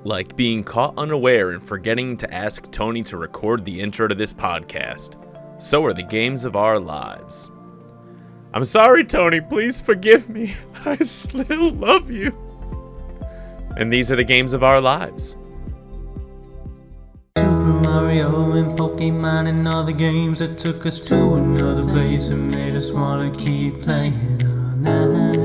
Like being caught unaware and forgetting to ask Tony to record the intro to this podcast. So are the games of our lives. I'm sorry, Tony. Please forgive me. I still love you. And these are the games of our lives. Super Mario and Pokemon and all the games that took us to another place and made us want to keep playing all night.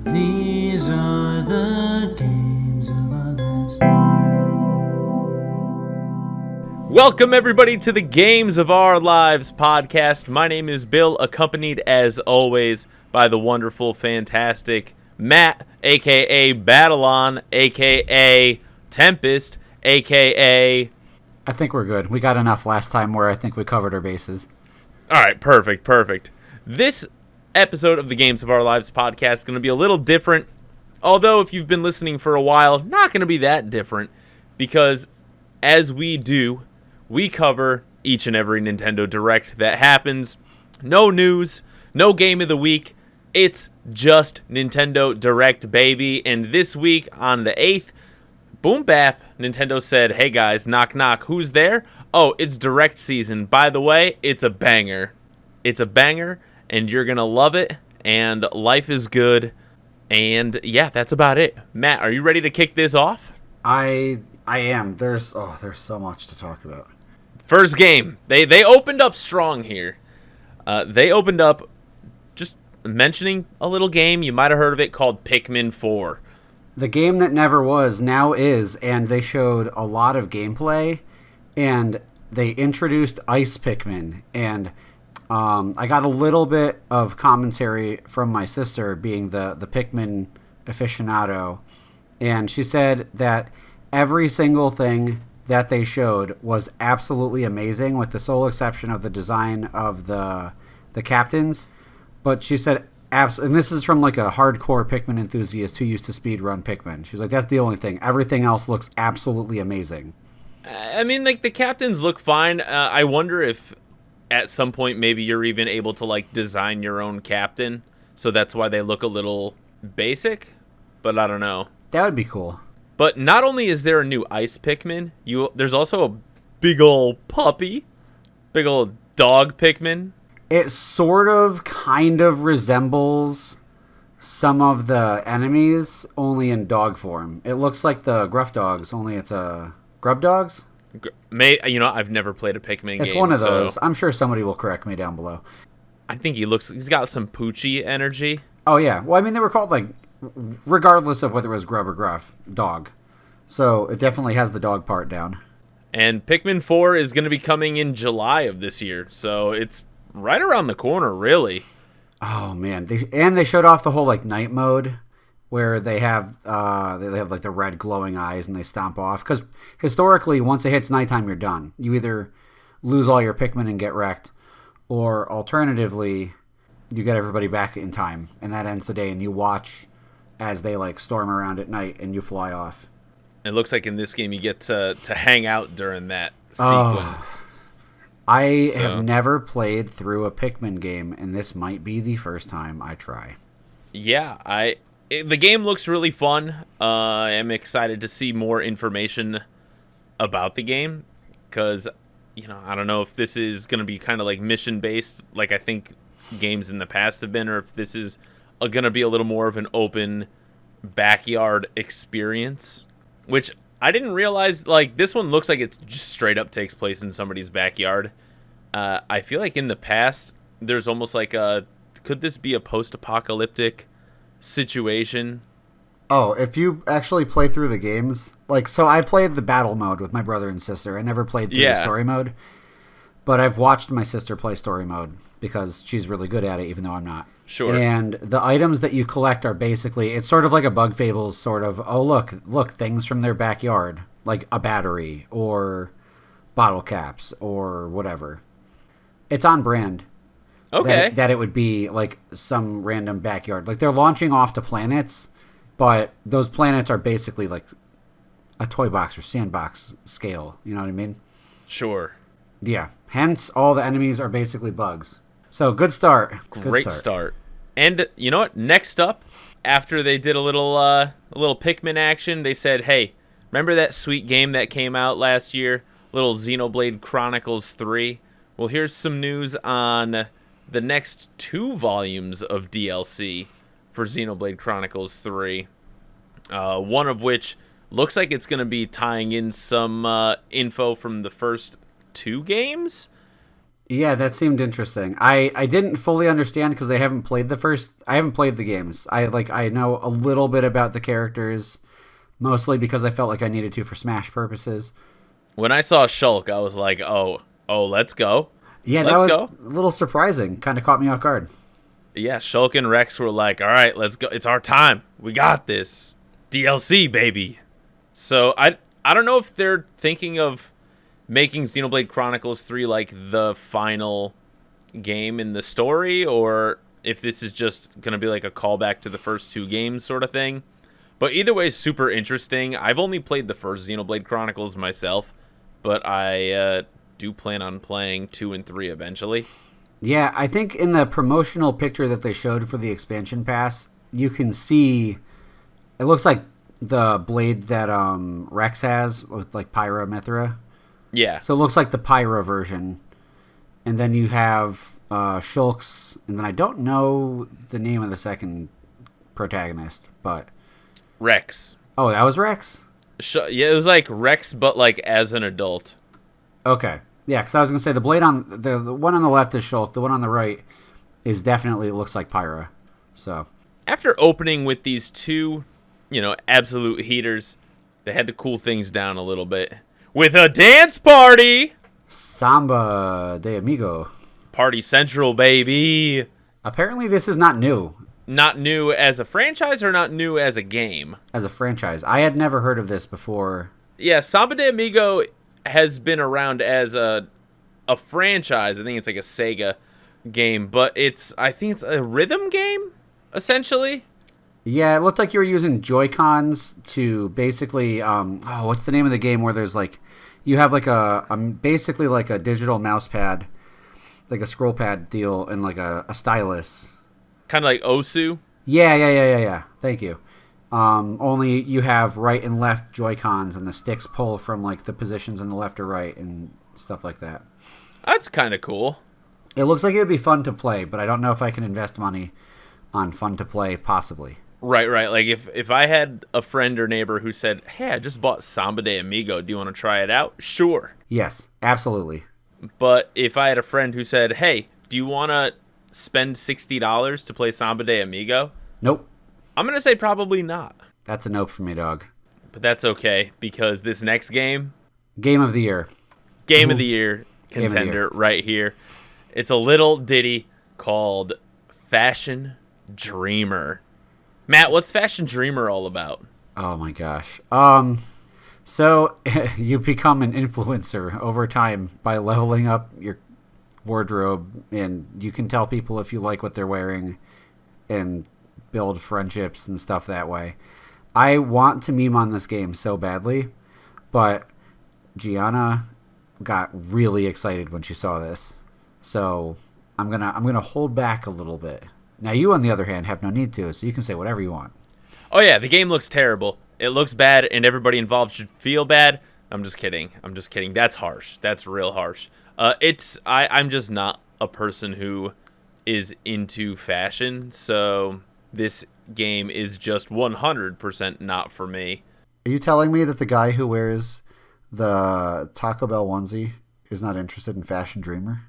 These are the games of our lives. Welcome, everybody, to the Games of Our Lives podcast. My name is Bill, accompanied, as always, by the wonderful, fantastic Matt, a.k.a. Battlon, a.k.a. Tempest, a.k.a. I think we're good. We got enough last time where I think we covered our bases. All right, perfect. This episode of the Games of Our Lives podcast is going to be a little different, although if you've been listening for a while, not going to be that different, because as we do, we cover each and every Nintendo Direct that happens. No news, no game of the week. It's just Nintendo Direct, baby. And this week on the 8th, boom bap, Nintendo said, hey guys, knock knock, who's there? Oh, it's Direct season. By the way, it's a banger. It's a banger, and you're going to love it, and life is good. And yeah, that's about it. Matt, are you ready to kick this off? I am. There's so much to talk about. First game. They opened up strong here. They opened up just mentioning a little game. You might have heard of it, called Pikmin 4. The game that never was now is, and they showed a lot of gameplay, and they introduced Ice Pikmin, and I got a little bit of commentary from my sister, being the Pikmin aficionado, and she said that every single thing that they showed was absolutely amazing, with the sole exception of the design of the captains. But she said, and this is from like a hardcore Pikmin enthusiast who used to speedrun Pikmin. She was like, that's the only thing. Everything else looks absolutely amazing. I mean, like, the captains look fine. I wonder if at some point maybe you're even able to like design your own captain, so that's why they look a little basic. But I don't know. That would be cool. But not only is there a new Ice Pikmin, there's also a big ol' puppy, big ol' dog Pikmin. It sort of kind of resembles some of the enemies, only in dog form. It looks like the Gruff Dogs, only it's a Grub Dogs? I've never played a Pikmin game. It's one of those. I'm sure somebody will correct me down below. I think he's got some Poochie energy. Oh, yeah. Well, I mean, they were called, like, regardless of whether it was Grub or Gruff, dog. So it definitely has the dog part down. And Pikmin 4 is going to be coming in July of this year, so it's right around the corner, really. Oh, man. They showed off the whole, like, night mode, where they have like, the red glowing eyes and they stomp off. Because historically, once it hits nighttime, you're done. You either lose all your Pikmin and get wrecked, or alternatively, you get everybody back in time, and that ends the day, and you watch as they, like, storm around at night, and you fly off. It looks like in this game you get to hang out during that sequence. I have never played through a Pikmin game, and this might be the first time I try. Yeah, the game looks really fun. I'm excited to see more information about the game, because, I don't know if this is going to be kind of like mission-based, like I think games in the past have been, or if this is going to be a little more of an open backyard experience, which I didn't realize. Like, this one looks like it just straight up takes place in somebody's backyard. I feel like in the past there's almost like could this be a post-apocalyptic situation? Oh, if you actually play through the games, like, so I played the battle mode with my brother and sister. I never played through the story mode, but I've watched my sister play story mode because she's really good at it, even though I'm not. Sure. And the items that you collect are basically, it's sort of like a Bug Fables sort of, oh, look, things from their backyard, like a battery or bottle caps or whatever. It's on brand. Okay. That it would be like some random backyard. Like, they're launching off to planets, but those planets are basically like a toy box or sandbox scale. You know what I mean? Sure. Yeah. Hence, all the enemies are basically bugs. So, good start. Great start. And you know what? Next up, after they did a little Pikmin action, they said, "Hey, remember that sweet game that came out last year, little Xenoblade Chronicles 3? Well, here's some news on the next 2 volumes of DLC for Xenoblade Chronicles 3. One of which looks like it's going to be tying in some info from the first 2 games." Yeah, that seemed interesting. I didn't fully understand because I haven't played the games. I know a little bit about the characters, mostly because I felt like I needed to for Smash purposes. When I saw Shulk, I was like, oh, let's go. Yeah, let's that was go. a little surprising. Kind of caught me off guard. Yeah, Shulk and Rex were like, all right, let's go. It's our time. We got this. DLC, baby. So I don't know if they're thinking of making Xenoblade Chronicles 3 like the final game in the story, or if this is just going to be like a callback to the first 2 games sort of thing. But either way, super interesting. I've only played the first Xenoblade Chronicles myself, but I do plan on playing 2 and 3 eventually. Yeah, I think in the promotional picture that they showed for the expansion pass, you can see it looks like the blade that Rex has with like Pyra Mithra. Yeah. So it looks like the Pyra version. And then you have Shulk's, and then I don't know the name of the second protagonist, but Rex. Oh, that was Rex? Yeah, it was like Rex, but like as an adult. Okay. Yeah, because I was going to say the blade on the one on the left is Shulk. The one on the right is definitely looks like Pyra. So after opening with these 2, absolute heaters, they had to cool things down a little bit with a dance party. Samba de Amigo. Party Central, baby. Apparently this is not new. Not new as a franchise or not new as a game? As a franchise. I had never heard of this before. Yeah, Samba de Amigo has been around as a franchise. I think it's like a Sega game, but I think it's a rhythm game, essentially. Yeah, it looked like you were using Joy-Cons to basically, what's the name of the game where there's like, you have like basically like a digital mouse pad, like a scroll pad deal, and like a stylus. Kind of like Osu? Yeah. Thank you. Only you have right and left Joy-Cons, and the sticks pull from like the positions on the left or right and stuff like that. That's kind of cool. It looks like it would be fun to play, but I don't know if I can invest money on fun to play, possibly. Right. Like if I had a friend or neighbor who said, "Hey, I just bought Samba de Amigo. Do you want to try it out?" Sure. Yes, absolutely. But if I had a friend who said, "Hey, do you want to spend $60 to play Samba de Amigo?" Nope. I'm going to say probably not. That's a nope for me, dog. But that's okay, because this next game... Game of the year. Game of the year contender right here. It's a little ditty called Fashion Dreamer. Matt, what's Fashion Dreamer all about? Oh my gosh. So you become an influencer over time by leveling up your wardrobe, and you can tell people if you like what they're wearing and build friendships and stuff that way. I want to meme on this game so badly, but Gianna got really excited when she saw this. So I'm gonna hold back a little bit. Now you, on the other hand, have no need to, so you can say whatever you want. Oh yeah, the game looks terrible. It looks bad, and everybody involved should feel bad. I'm just kidding. That's harsh. That's real harsh. I'm just not a person who is into fashion, so this game is just 100% not for me. Are you telling me that the guy who wears the Taco Bell onesie is not interested in Fashion Dreamer?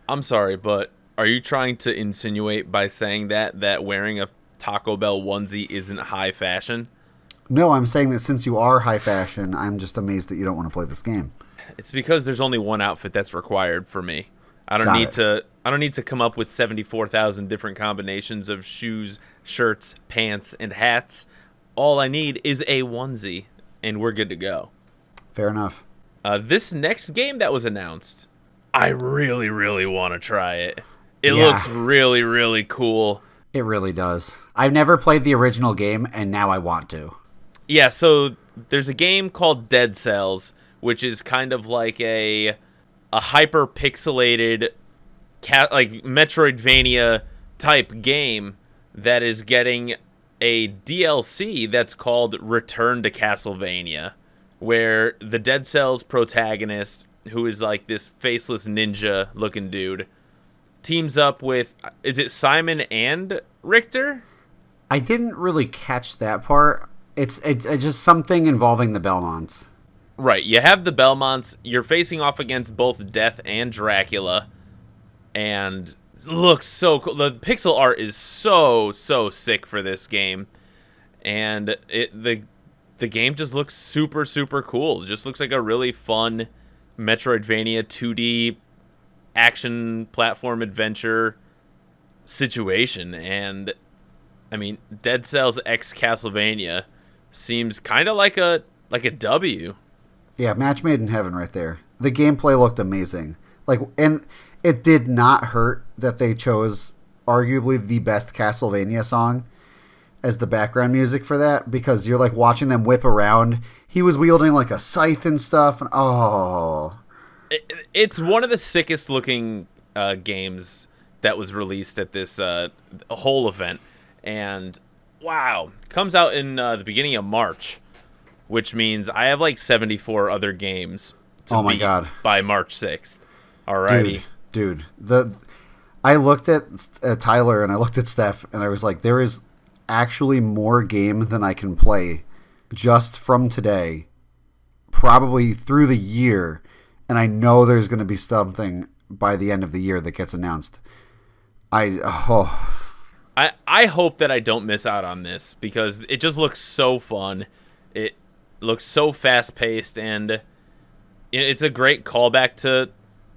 I'm sorry, but are you trying to insinuate by saying that wearing a Taco Bell onesie isn't high fashion? No, I'm saying that since you are high fashion, I'm just amazed that you don't want to play this game. It's because there's only one outfit that's required for me. I don't need to come up with 74,000 different combinations of shoes, shirts, pants, and hats. All I need is a onesie, and we're good to go. Fair enough. This next game that was announced, I really, really want to try it. It looks really, really cool. It really does. I've never played the original game, and now I want to. Yeah, so there's a game called Dead Cells, which is kind of like a hyper-pixelated, like Metroidvania type game that is getting a DLC that's called Return to Castlevania, where the Dead Cells protagonist, who is like this faceless ninja looking dude, teams up with, is it Simon and Richter? I didn't really catch that part. It's just something involving the Belmonts. Right, you have the Belmonts, you're facing off against both Death and Dracula, and it looks so cool. The pixel art is so sick for this game, and the game just looks super cool. It just looks like a really fun Metroidvania 2D action platform adventure situation, and I mean, Dead Cells X Castlevania seems kind of like a W. Yeah, match made in heaven right there. The gameplay looked amazing. And it did not hurt that they chose arguably the best Castlevania song as the background music for that, because you're like watching them whip around. He was wielding like a scythe and stuff, and it's one of the sickest looking games that was released at this whole event, and wow, comes out in the beginning of March, which means I have like 74 other games to beat by March 6th. Alrighty. Dude, I looked at Tyler and I looked at Steph and I was like, there is actually more game than I can play just from today, probably through the year, and I know there's going to be something by the end of the year that gets announced. I hope that I don't miss out on this, because it just looks so fun. It looks so fast-paced, and it's a great callback to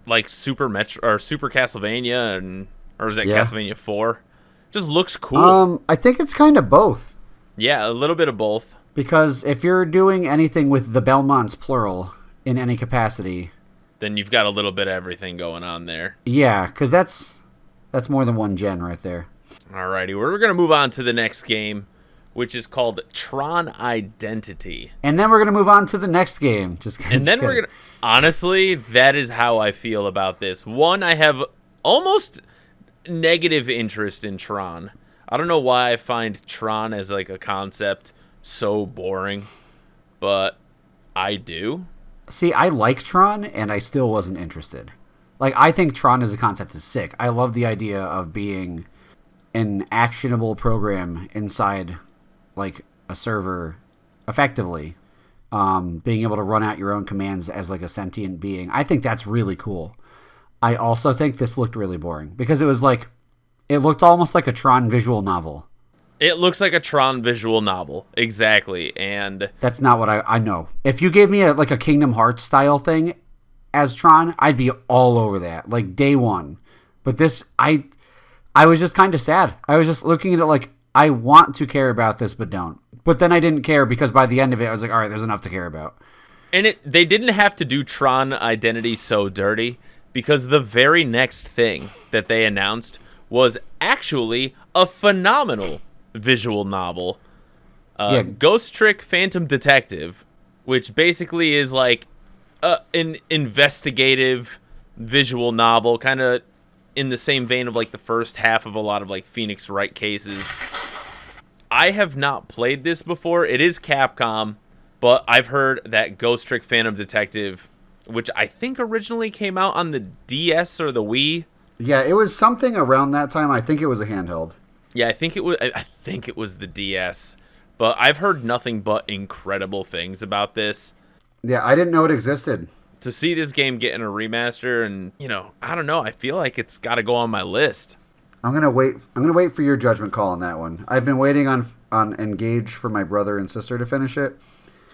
like Super Castlevania, or was that Castlevania 4? Just looks cool. I think it's kind of both. Yeah, a little bit of both. Because if you're doing anything with the Belmonts plural in any capacity, then you've got a little bit of everything going on there. Yeah, because that's more than one gen right there. Alrighty, we're going to move on to the next game, which is called Tron Identity. And then we're going to move on to the next game. We're going to... Honestly, that is how I feel about this. One, I have almost negative interest in Tron. I don't know why I find Tron as like a concept so boring, but I do. See, I like Tron, and I still wasn't interested. Like, I think Tron as a concept is sick. I love the idea of being an actionable program inside, like, a server effectively. Being able to run out your own commands as, like, a sentient being. I think that's really cool. I also think this looked really boring, because it was like, it looked almost like a Tron visual novel. It looks like a Tron visual novel, exactly, and... That's not what I know. If you gave me a Kingdom Hearts style thing as Tron, I'd be all over that, like day one. But this, I was just kind of sad. I was just looking at it like, I want to care about this, but don't. But then I didn't care, because by the end of it, I was like, all right, there's enough to care about. And they didn't have to do Tron Identity so dirty, because the very next thing that they announced was actually a phenomenal visual novel. Ghost Trick Phantom Detective, which basically is like an investigative visual novel, kind of in the same vein of like the first half of a lot of like Phoenix Wright cases. I have not played this before. It is Capcom, but I've heard that Ghost Trick Phantom Detective, which I think originally came out on the DS or the Wii. Yeah, it was something around that time. I think it was a handheld. Yeah, I think it was the DS. But I've heard nothing but incredible things about this. Yeah, I didn't know it existed. To see this game getting a remaster, and I don't know, I feel like it's got to go on my list. I'm gonna wait for your judgment call on that one. I've been waiting on Engage for my brother and sister to finish it.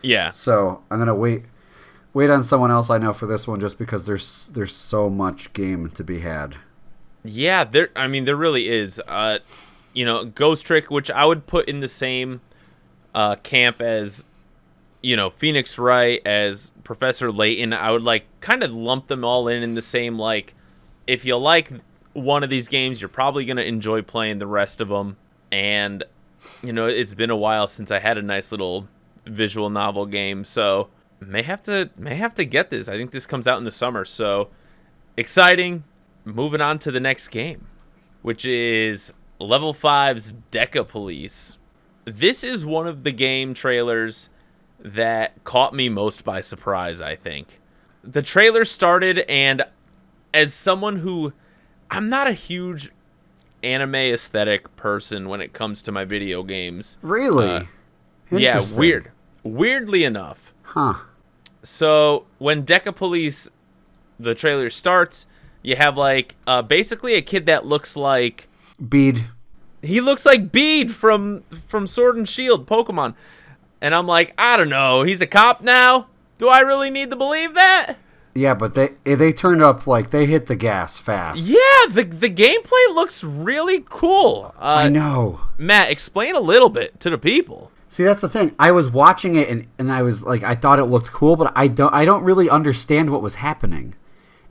Yeah. So I'm gonna wait on someone else I know for this one, just because there's so much game to be had. Yeah, there really is. Ghost Trick, which I would put in the same camp as, Phoenix Wright, as Professor Layton. I would kind of lump them all in the same, if you like one of these games, you're probably going to enjoy playing the rest of them. And, it's been a while since I had a nice little visual novel game, so may have to get this. I think this comes out in the summer, so exciting. Moving on to the next game, which is Level 5's Deca Police. this is one of the game trailers that caught me most by surprise, I think. The trailer started, and as someone who... I'm not a huge anime aesthetic person when it comes to my video games. Really? Yeah, Interesting. Weirdly enough. Huh. So, when Deca Police, the trailer starts, you have, like, basically a kid that looks like... Bead. He looks like Bede from Sword and Shield, Pokemon. And I'm like, I don't know, he's a cop now? Do I really need to believe that? Yeah, but they turned up, like, they hit the gas fast. Yeah, the gameplay looks really cool. I know. Matt, explain a little bit to the people. See, that's the thing. I was watching it, and I was like, I thought it looked cool, but I don't really understand what was happening.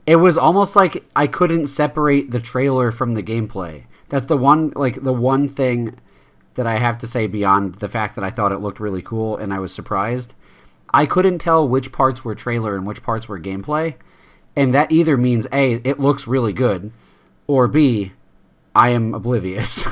It was almost like I couldn't separate the trailer from the gameplay. That's the one thing that I have to say beyond the fact that I thought it looked really cool and I was surprised. I couldn't tell which parts were trailer and which parts were gameplay. And that either means A, it looks really good, or B, I am oblivious.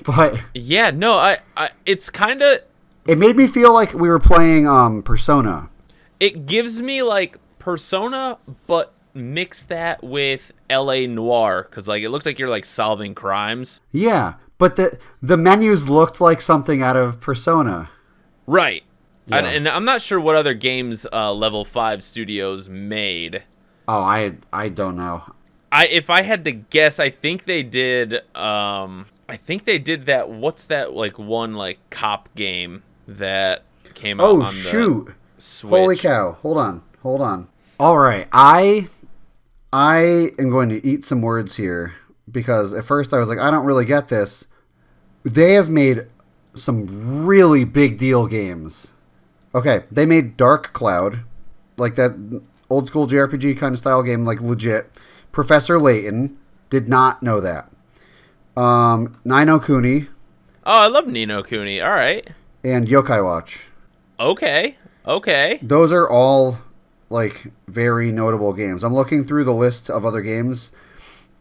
but yeah, no, I it's kind of... It made me feel like we were playing Persona. It gives me like Persona, but mix that with LA Noire, because like it looks like you're like solving crimes. Yeah, but the menus looked like something out of Persona. Right. Yeah. And I'm not sure what other games Level 5 Studios made. Oh, I don't know. If I had to guess, I think they did that, what's that like one like cop game that came out on the Switch. Holy cow. Hold on. All right. I am going to eat some words here because at first I was like, I don't really get this. They have made some really big deal games. Okay, they made Dark Cloud, like that old school JRPG kind of style game, like legit. Professor Layton, did not know that. Ni no Kuni. Oh, I love Ni no Kuni. All right. And Yokai Watch. Okay. Those are all like very notable games. I'm looking through the list of other games.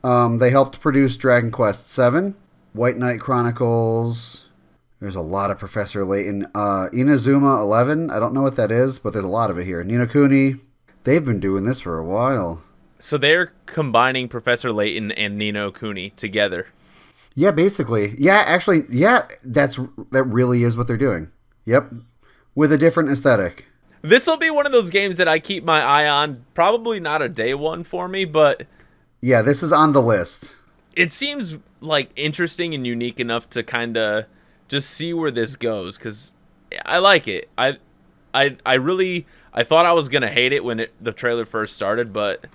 They helped produce Dragon Quest VII, White Knight Chronicles. There's a lot of Professor Layton. Inazuma 11. I don't know what that is, but there's a lot of it here. Ni no Kuni. They've been doing this for a while. So they're combining Professor Layton and Ni no Kuni together. Yeah, basically. Yeah, actually, yeah, that really is what they're doing. Yep. With a different aesthetic. This will be one of those games that I keep my eye on. Probably not a day one for me, but... Yeah, this is on the list. It seems like interesting and unique enough to kind of just see where this goes, because I like it. I thought I was going to hate it when the trailer first started, but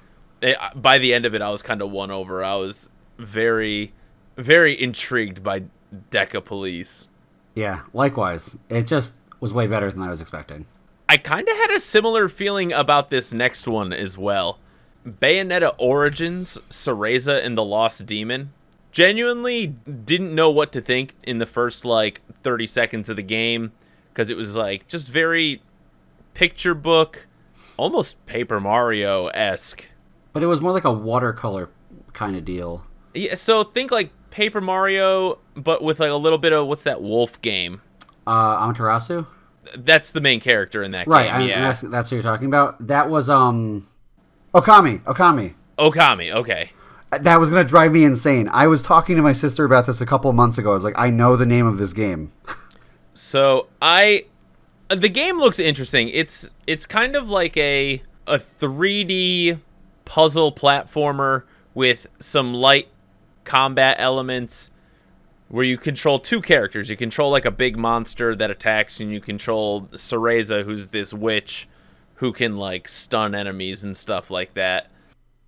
by the end of it, I was kind of won over. I was very, very intrigued by Deca Police. Yeah, likewise. It just was way better than I was expecting. I kind of had a similar feeling about this next one as well. Bayonetta Origins, Cereza and the Lost Demon. Genuinely didn't know what to think in the first, 30 seconds of the game, because it was, just very picture book, almost Paper Mario-esque. But it was more like a watercolor kind of deal. Yeah, so think like Paper Mario, but with, a little bit of, what's that wolf game? Amaterasu? That's the main character in that right, game, yeah. That's what you're talking about. That was, Okami. Okami, okay. That was going to drive me insane. I was talking to my sister about this a couple of months ago. I was like, I know the name of this game. So, the game looks interesting. It's kind of like a 3D puzzle platformer with some light combat elements where you control two characters. You control a big monster that attacks, and you control Cereza, who's this witch who can stun enemies and stuff like that.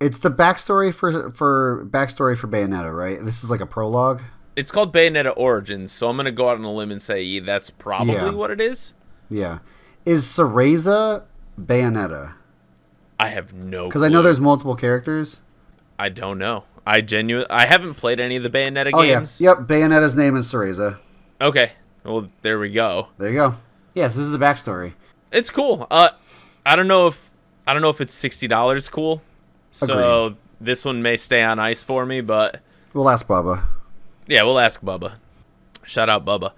It's the backstory for Bayonetta, right? This is like a prologue. It's called Bayonetta Origins, so I'm gonna go out on a limb and say that's probably what it is. Yeah, is Cereza Bayonetta? I have no clue. Because I know there's multiple characters. I don't know. I haven't played any of the Bayonetta games. Yeah. Yep, Bayonetta's name is Cereza. Okay. Well, there we go. There you go. Yes, this is the backstory. It's cool. I don't know if it's $60 cool. So Agreed. This one may stay on ice for me, but We'll ask Bubba. yeah, we'll ask Bubba. Shout out Bubba.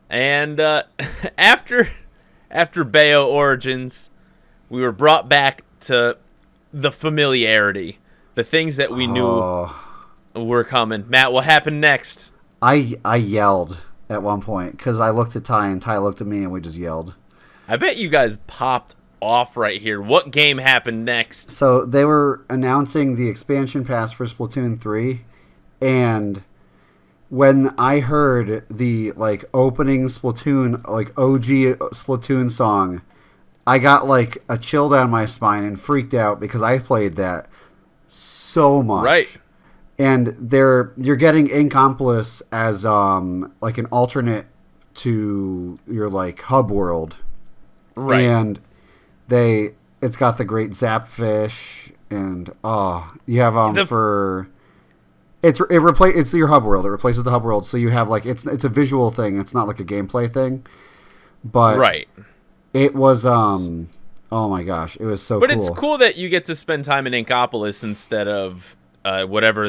And after Bayo Origins, we were brought back to the familiarity, the things that we knew were coming. Matt, what happened next? I yelled at one point because I looked at Ty and Ty looked at me and we just yelled. I bet you guys popped off right here. What game happened next? So they were announcing the expansion pass for Splatoon 3, and when I heard the opening Splatoon, OG Splatoon song, I got a chill down my spine and freaked out because I played that so much. Right. And you're getting Inkopolis as an alternate to your hub world. Right. And it's got the great Zapfish and you have it's your hub world. It replaces the hub world, so you have it's a visual thing. It's not like a gameplay thing. But right. It was oh my gosh, it was so cool. But it's cool that you get to spend time in Inkopolis instead of whatever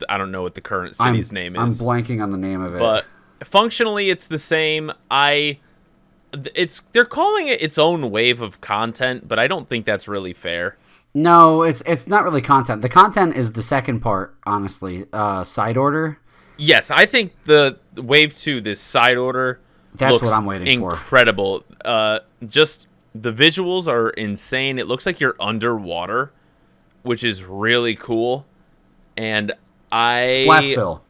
I don't know what the current city's name is. I'm blanking on the name of it. But functionally it's the same. They're calling it its own wave of content, but I don't think that's really fair. No, it's not really content. The content is the second part, honestly. Side order. Yes, I think the wave 2, this side order, that's what I'm waiting for. Incredible. Just the visuals are insane. It looks like you're underwater, which is really cool. And Splatsville.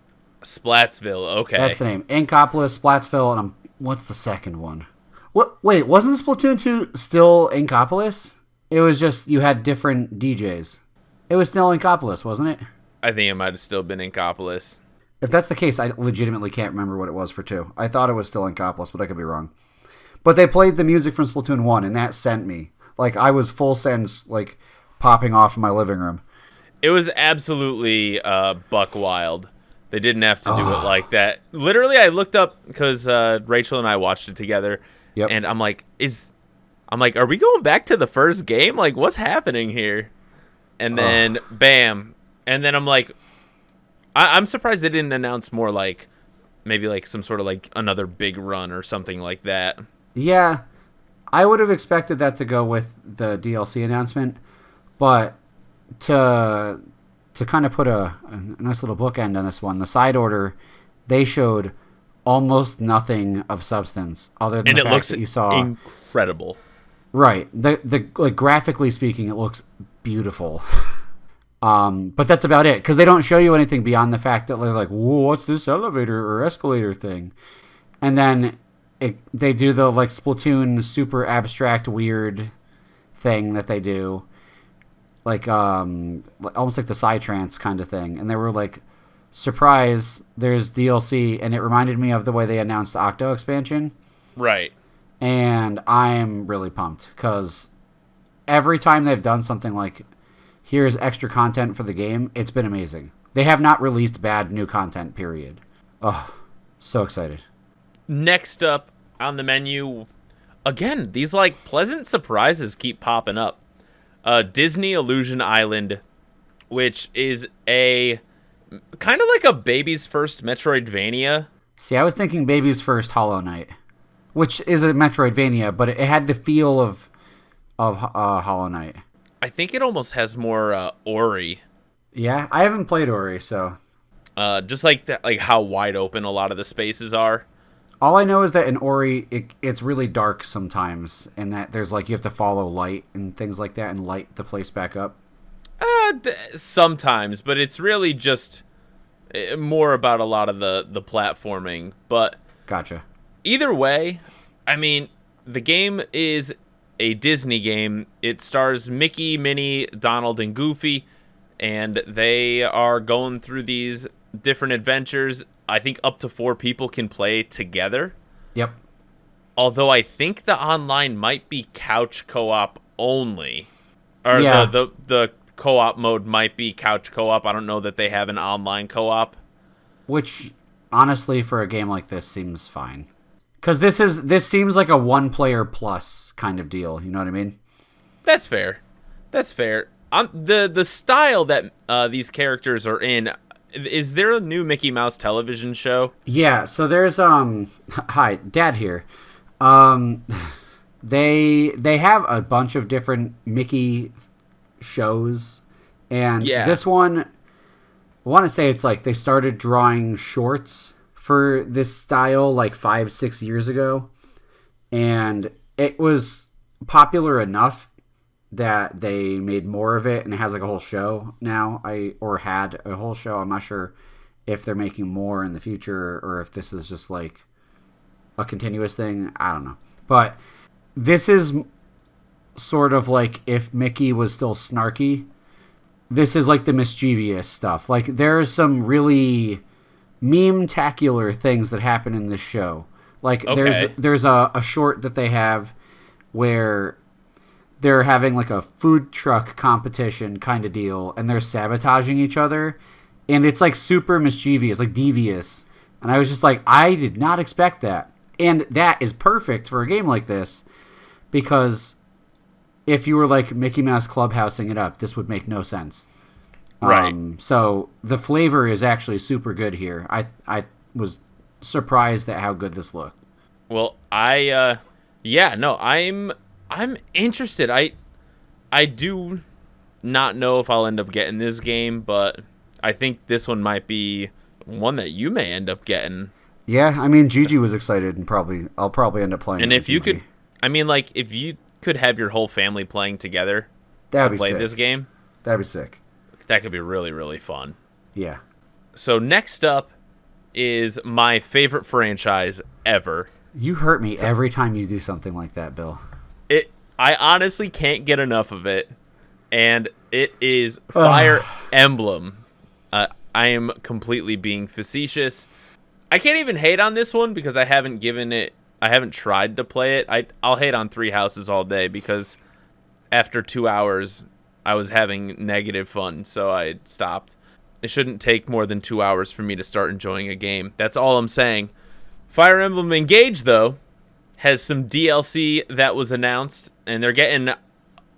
Okay. That's the name. Inkopolis, Splatsville, and what's the second one? What? Wait, wasn't Splatoon 2 still Inkopolis? It was just you had different DJs. It was still Inkopolis, wasn't it? I think it might have still been Inkopolis. If that's the case, I legitimately can't remember what it was for 2. I thought it was still Inkopolis, but I could be wrong. But they played the music from Splatoon 1, and that sent me. I was full sends, popping off in my living room. It was absolutely buck wild. They didn't have to do it like that. Literally, I looked up because Rachel and I watched it together. Yep. And I'm like, are we going back to the first game? What's happening here? And then, bam. And then I'm like, I'm surprised they didn't announce more maybe some sort of another big run or something like that. Yeah, I would have expected that to go with the DLC announcement, but to kind of put a nice little bookend on this one, the side order, they showed almost nothing of substance other than the fact that you saw incredible. Right. The graphically speaking, it looks beautiful. But that's about it because they don't show you anything beyond the fact that they're like, whoa, what's this elevator or escalator thing? And then they do the Splatoon super abstract weird thing that they do, almost like the Psytrance kind of thing. And they were like, surprise, there's DLC, and it reminded me of the way they announced the Octo expansion. Right. And I'm really pumped because every time they've done something here's extra content for the game, it's been amazing. They have not released bad new content, period. Oh, so excited. Next up on the menu, again, these pleasant surprises keep popping up. Disney Illusion Island, which is a kind of like a baby's first Metroidvania. See, I was thinking baby's first Hollow Knight, which is a Metroidvania, but it had the feel of Hollow Knight. I think it almost has more Ori. Yeah, I haven't played Ori, so just that, how wide open a lot of the spaces are. All I know is that in Ori, it's really dark sometimes, and that there's you have to follow light and things like that, and light the place back up. Sometimes, but it's really just more about a lot of the platforming. But gotcha. Either way, I mean, the game is a Disney game. It stars Mickey, Minnie, Donald, and Goofy, and they are going through these different adventures. I think up to 4 people can play together. Yep. Although I think the online might be couch co-op only. Or yeah. the co-op mode might be couch co-op. I don't know that they have an online co-op. Which, honestly, for a game like this, seems fine. Because this seems like a 1-player plus kind of deal. You know what I mean? That's fair. The style that these characters are in, is there a new Mickey Mouse television show? Yeah, so there's hi, Dad here. Um they have a bunch of different Mickey shows, and this one, I want to say it's like they started drawing shorts for this style like 5-6 years ago, and it was popular enough that they made more of it, and it has like a whole show now. Had a whole show. I'm not sure if they're making more in the future or if this is just like a continuous thing. I don't know. But this is sort of like if Mickey was still snarky. This is like the mischievous stuff. Like there's some really meme-tacular things that happen in this show. Like there's a short that they have where they're having like a food truck competition kind of deal, and they're sabotaging each other, and it's like super mischievous, like devious. And I was just like, I did not expect that. And that is perfect for a game like this, because if you were like Mickey Mouse Clubhousing it up, this would make no sense. Right. So the flavor is actually super good here. I was surprised at how good this looked. Well, I'm interested. I do not know if I'll end up getting this game, but I think this one might be one that you may end up getting. Yeah, I mean, Gigi was excited, and I'll probably end up playing. And if you could, I mean, like if you could have your whole family playing together to play this game, that'd be sick. That could be really, really fun. Yeah. So next up is my favorite franchise ever. You hurt me every time you do something like that, Bill. I honestly can't get enough of it, and it is Fire Emblem. I am completely being facetious. I can't even hate on this one because I haven't tried to play it. I'll hate on Three Houses all day because after 2 hours, I was having negative fun, so I stopped. It shouldn't take more than 2 hours for me to start enjoying a game. That's all I'm saying. Fire Emblem Engage, though, has some DLC that was announced, and they're getting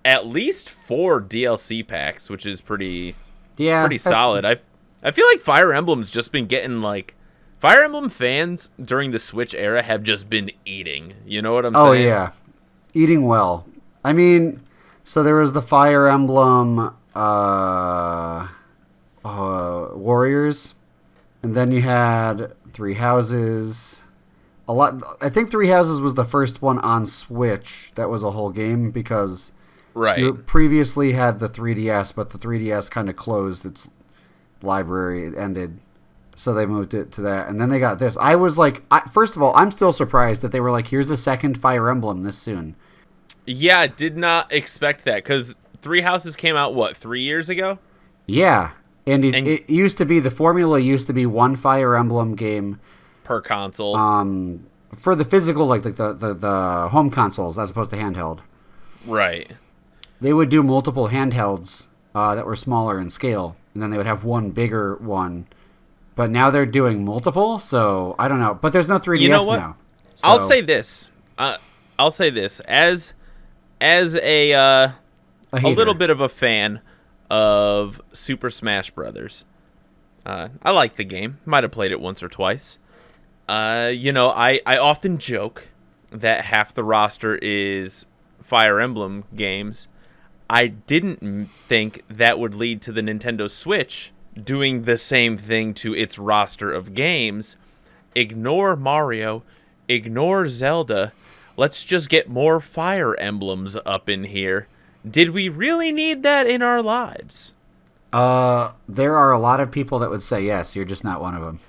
at least 4 DLC packs, which is pretty solid. I feel like Fire Emblem's just been getting like Fire Emblem fans during the Switch era have just been eating. You know what I'm saying? Oh yeah, eating well. I mean, so there was the Fire Emblem Warriors, and then you had Three Houses. I think Three Houses was the first one on Switch that was a whole game, because you previously had the 3DS, but the 3DS kind of closed its library. It ended, so they moved it to that, and then they got this. I was like, first of all, I'm still surprised that they were like, here's a second Fire Emblem this soon. Yeah, I did not expect that, because Three Houses came out, 3 years ago? Yeah, and it used to be, the formula used to be one Fire Emblem game per console. For the physical, like the home consoles, as opposed to handheld. Right. They would do multiple handhelds that were smaller in scale, and then they would have one bigger one. But now they're doing multiple, so I don't know. But there's no 3DS now. So. I'll say this. As a little bit of a fan of Super Smash Brothers. I like the game. Might have played it once or twice. I often joke that half the roster is Fire Emblem games. I didn't think that would lead to the Nintendo Switch doing the same thing to its roster of games. Ignore Mario, ignore Zelda. Let's just get more Fire Emblems up in here. Did we really need that in our lives? There are a lot of people that would say yes. You're just not one of them.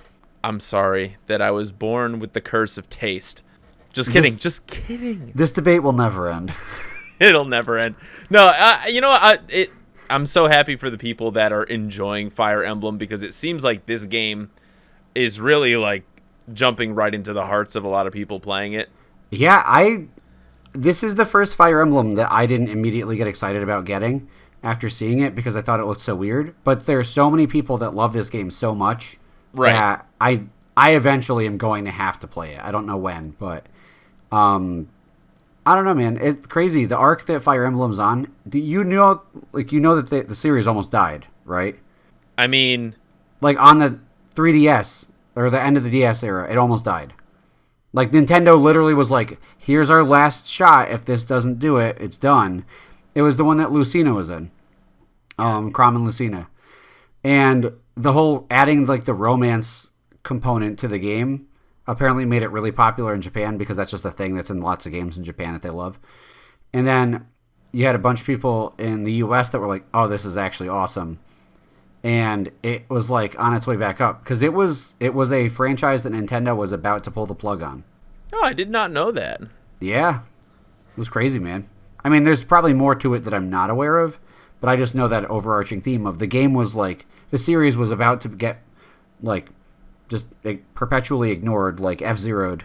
I'm sorry that I was born with the curse of taste. Just kidding. Just kidding. This debate will never end. It'll never end. No, you know what? I'm so happy for the people that are enjoying Fire Emblem, because it seems like this game is really like jumping right into the hearts of a lot of people playing it. Yeah, this is the first Fire Emblem that I didn't immediately get excited about getting after seeing it, because I thought it looked so weird. But there are so many people that love this game so much that I eventually am going to have to play it. I don't know when, but I don't know, man. It's crazy. The arc that Fire Emblem's on, you know that the series almost died, right? I mean, Like on the 3DS or the end of the DS era, it almost died. Like Nintendo literally was like, here's our last shot. If this doesn't do it, it's done. It was the one that Lucina was in. Crom and Lucina. And the whole adding like the romance component to the game apparently made it really popular in Japan because that's just a thing that's in lots of games in Japan that they love. And then you had a bunch of people in the US that were like, oh, this is actually awesome. And it was like on its way back up because it was a franchise that Nintendo was about to pull the plug on. Oh, I did not know that. Yeah. It was crazy, man. I mean, there's probably more to it that I'm not aware of, but I just know that overarching theme of the game was like, the series was about to get, like, just perpetually ignored, like F-Zero'd.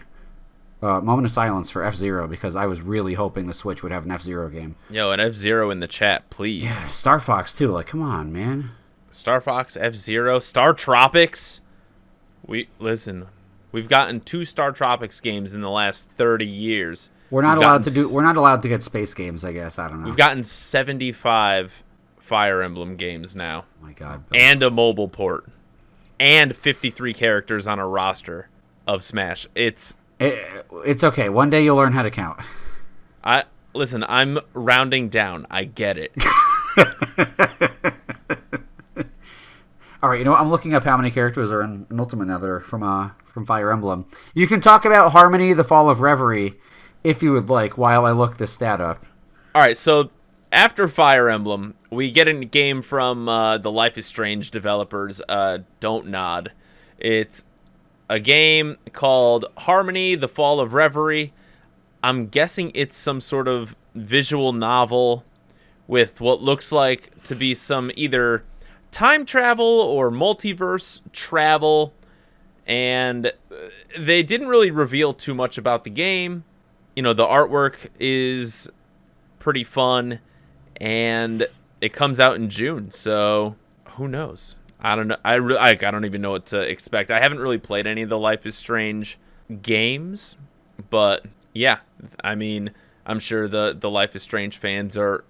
Moment of silence for F-Zero because I was really hoping the Switch would have an F-Zero game. Yo, an F-Zero in the chat, please. Yeah, Star Fox, too. Like, come on, man. Star Fox, F-Zero, Star Tropics. We've gotten 2 Star Tropics games in the last 30 years. We're not allowed to get space games, I guess. I don't know. We've gotten 75 Fire Emblem games now. Oh my God. Bill. And a mobile port. And 53 characters on a roster of Smash. It's okay. One day you'll learn how to count. Listen, I'm rounding down. I get it. All right, you know what? I'm looking up how many characters are in Ultimate Nether from Fire Emblem. You can talk about Harmony, the Fall of Reverie, if you would like, while I look this stat up. All right, so after Fire Emblem, we get a game from the Life is Strange developers, Don't Nod. It's a game called Harmony, the Fall of Reverie. I'm guessing it's some sort of visual novel with what looks like to be some either time travel or multiverse travel, and they didn't really reveal too much about the game. You know, the artwork is pretty fun, and it comes out in June, so who knows? I don't know. I don't even know what to expect. I haven't really played any of the Life is Strange games, but yeah, I mean, I'm sure the Life is Strange fans are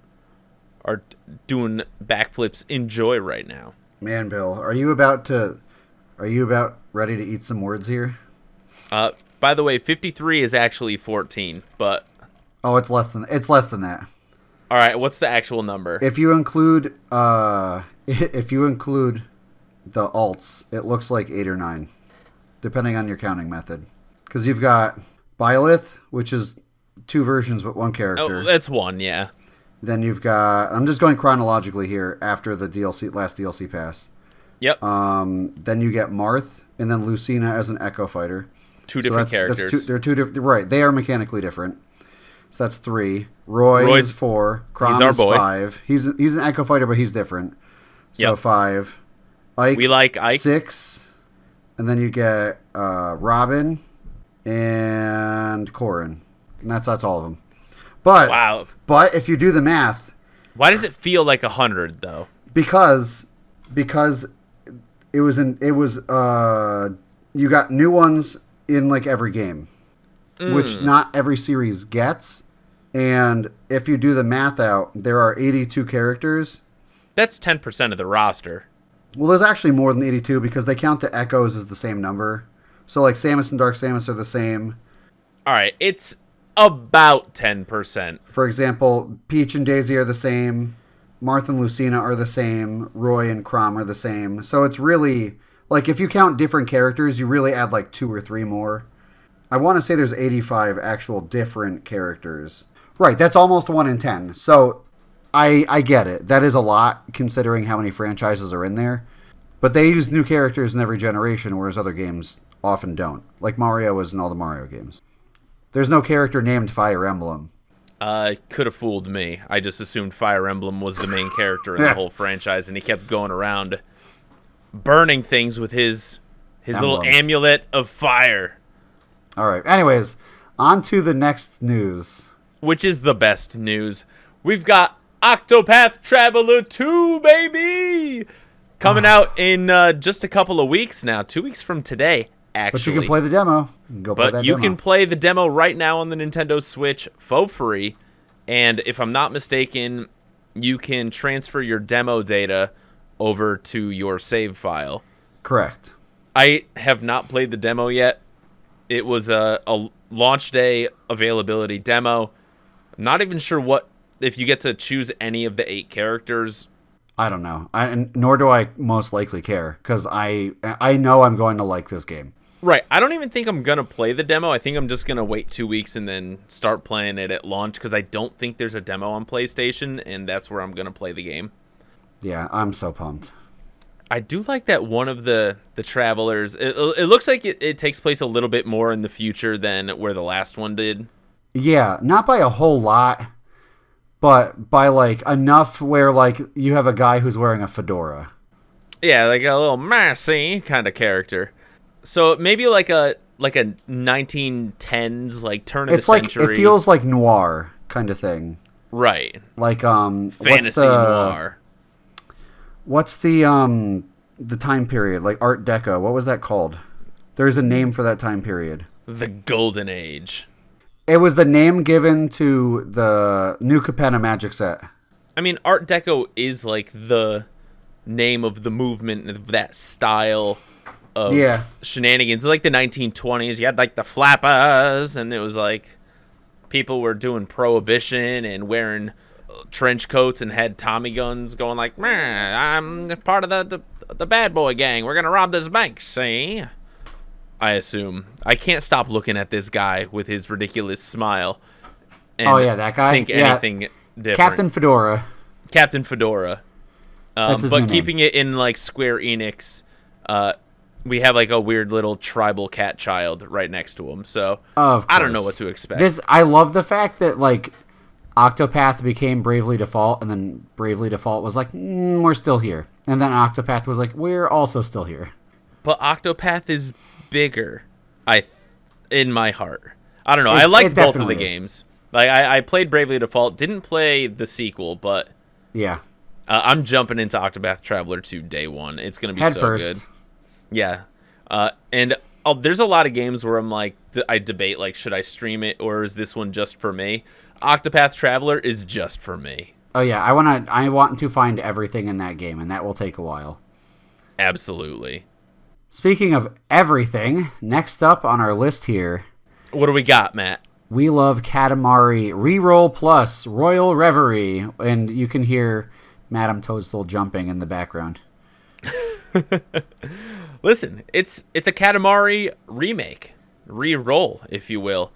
doing backflips in joy right now. Man, Bill, are you about ready to eat some words here? By the way, 53 is actually 14, but it's less than that. All right, what's the actual number? If you include the alts, it looks like 8 or 9, depending on your counting method. Because you've got Byleth, which is 2 versions but 1 character. Oh, that's 1, yeah. Then you've got, I'm just going chronologically here after the last DLC pass. Yep. Then you get Marth and then Lucina as an Echo Fighter. 2 different characters. They're 2 different. Right, they are mechanically different. So that's 3. Roy's 4. Chrom is 5. He's an Echo Fighter, but he's different. So 5. Ike. We like Ike. 6. And then you get Robin and Corrin, and that's all of them. But wow. But if you do the math, why does it feel like 100 though? Because it was you got new ones in like every game, which not every series gets. And if you do the math out, there are 82 characters. That's 10% of the roster. Well, there's actually more than 82 because they count the Echoes as the same number. So like Samus and Dark Samus are the same. All right, it's about 10%. For example, Peach and Daisy are the same. Marth and Lucina are the same. Roy and Chrom are the same. So it's really, like, if you count different characters, you really add like 2 or 3 more. I want to say there's 85 actual different characters. Right, that's almost 1 in 10. So I get it. That is a lot considering how many franchises are in there. But they use new characters in every generation, whereas other games often don't. Like Mario is in all the Mario games. There's no character named Fire Emblem. Could have fooled me. I just assumed Fire Emblem was the main character in the whole franchise, and he kept going around burning things with his little amulet of fire. All right. Anyways, on to the next news. Which is the best news. We've got Octopath Traveler 2, baby! Coming out in just a couple of weeks now. 2 weeks from today, actually. But you can play the demo. You can play the demo right now on the Nintendo Switch for free. And if I'm not mistaken, you can transfer your demo data over to your save file. Correct. I have not played the demo yet. It was a launch day availability demo. I'm not even sure if you get to choose any of the 8 characters. I don't know. Nor do I most likely care, because I know I'm going to like this game. Right. I don't even think I'm going to play the demo. I think I'm just going to wait 2 weeks and then start playing it at launch, because I don't think there's a demo on PlayStation, and that's where I'm going to play the game. Yeah, I'm so pumped. I do like that one of the travelers, it looks like it takes place a little bit more in the future than where the last one did. Yeah, not by a whole lot, but by like enough where like you have a guy who's wearing a fedora. Yeah, like a little messy kind of character. So maybe like a 1910s like turn of the century. It feels like noir kind of thing. Right. Like fantasy noir. What's the time period? Like Art Deco. What was that called? There's a name for that time period. The Golden Age. It was the name given to the New Capenna Magic set. I mean, Art Deco is like the name of the movement of that style of shenanigans. Like the 1920s, you had like the flappers, and it was like people were doing prohibition and wearing trench coats and had Tommy guns, going like, "I'm part of the bad boy gang. We're gonna rob this bank." See, I assume. I can't stop looking at this guy with his ridiculous smile. And that guy. Think anything different. Captain Fedora. But keeping it in like Square Enix, we have like a weird little tribal cat child right next to him. So I don't know what to expect. I love the fact that like Octopath became Bravely Default, and then Bravely Default was like, we're still here. And then Octopath was like, we're also still here. But Octopath is bigger, in my heart. I don't know. I liked both of the games. Like I played Bravely Default, didn't play the sequel, but yeah, I'm jumping into Octopath Traveler 2 day one. It's gonna be Head so first. good. Yeah, and there's a lot of games where I'm like, I debate like, should I stream it or is this one just for me? Octopath Traveler is just for me. Oh yeah, I want to find everything in that game, and that will take a while. Absolutely. Speaking of everything, next up on our list here, what do we got, Matt? We love Katamari Reroll Plus Royal Reverie, and you can hear Madame Toadstool jumping in the background. Listen, it's a Katamari remake, re-roll, if you will.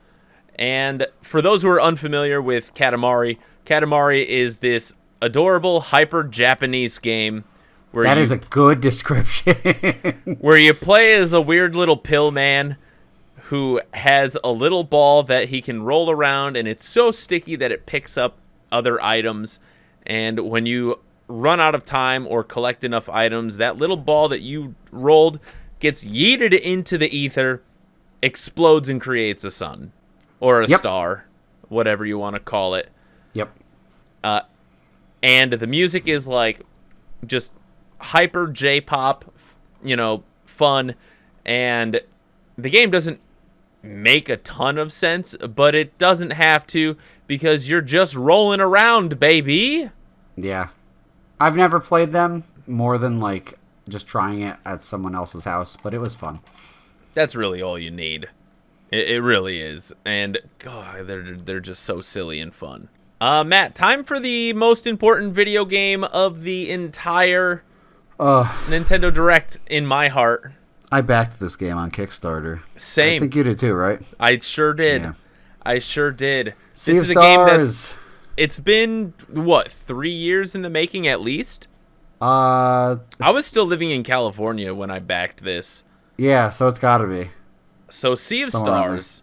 And for those who are unfamiliar with Katamari, Katamari is this adorable hyper-Japanese game where that is a good description. Where you play as a weird little pill man who has a little ball that he can roll around, and it's so sticky that it picks up other items. And when you run out of time or collect enough items, that little ball that you rolled gets yeeted into the ether, explodes, and creates a sun. Or a star, whatever you want to call it. Yep. And the music is like just hyper J-pop, fun. And the game doesn't make a ton of sense, but it doesn't have to, because you're just rolling around, baby. Yeah. I've never played them more than like just trying it at someone else's house, but it was fun. That's really all you need. It really is. And God, they're just so silly and fun. Matt, time for the most important video game of the entire Nintendo Direct in my heart. I backed this game on Kickstarter. Same. I think you did too, right? I sure did. Yeah. I sure did. Sea this of is Stars. A game that it's been 3 years in the making at least? I was still living in California when I backed this. Yeah, so it's got to be. So Sea of Stars.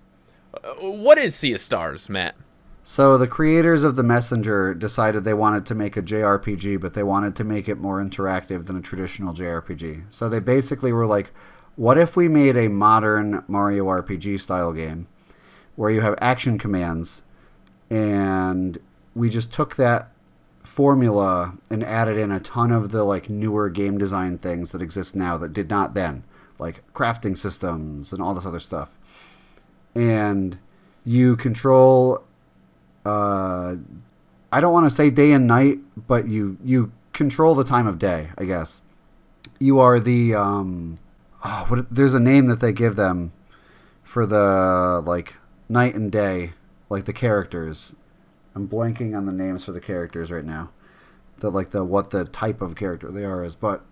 What is Sea of Stars, Matt? So the creators of The Messenger decided they wanted to make a JRPG, but they wanted to make it more interactive than a traditional JRPG. So they basically were like, what if we made a modern Mario RPG style game where you have action commands, and we just took that formula and added in a ton of the like newer game design things that exist now that did not then, like crafting systems and all this other stuff. And you control, I don't want to say day and night, but you control the time of day, I guess. You are the there's a name that they give them for the like night and day, like the characters. I'm blanking on the names for the characters right now. What the type of character they are is, but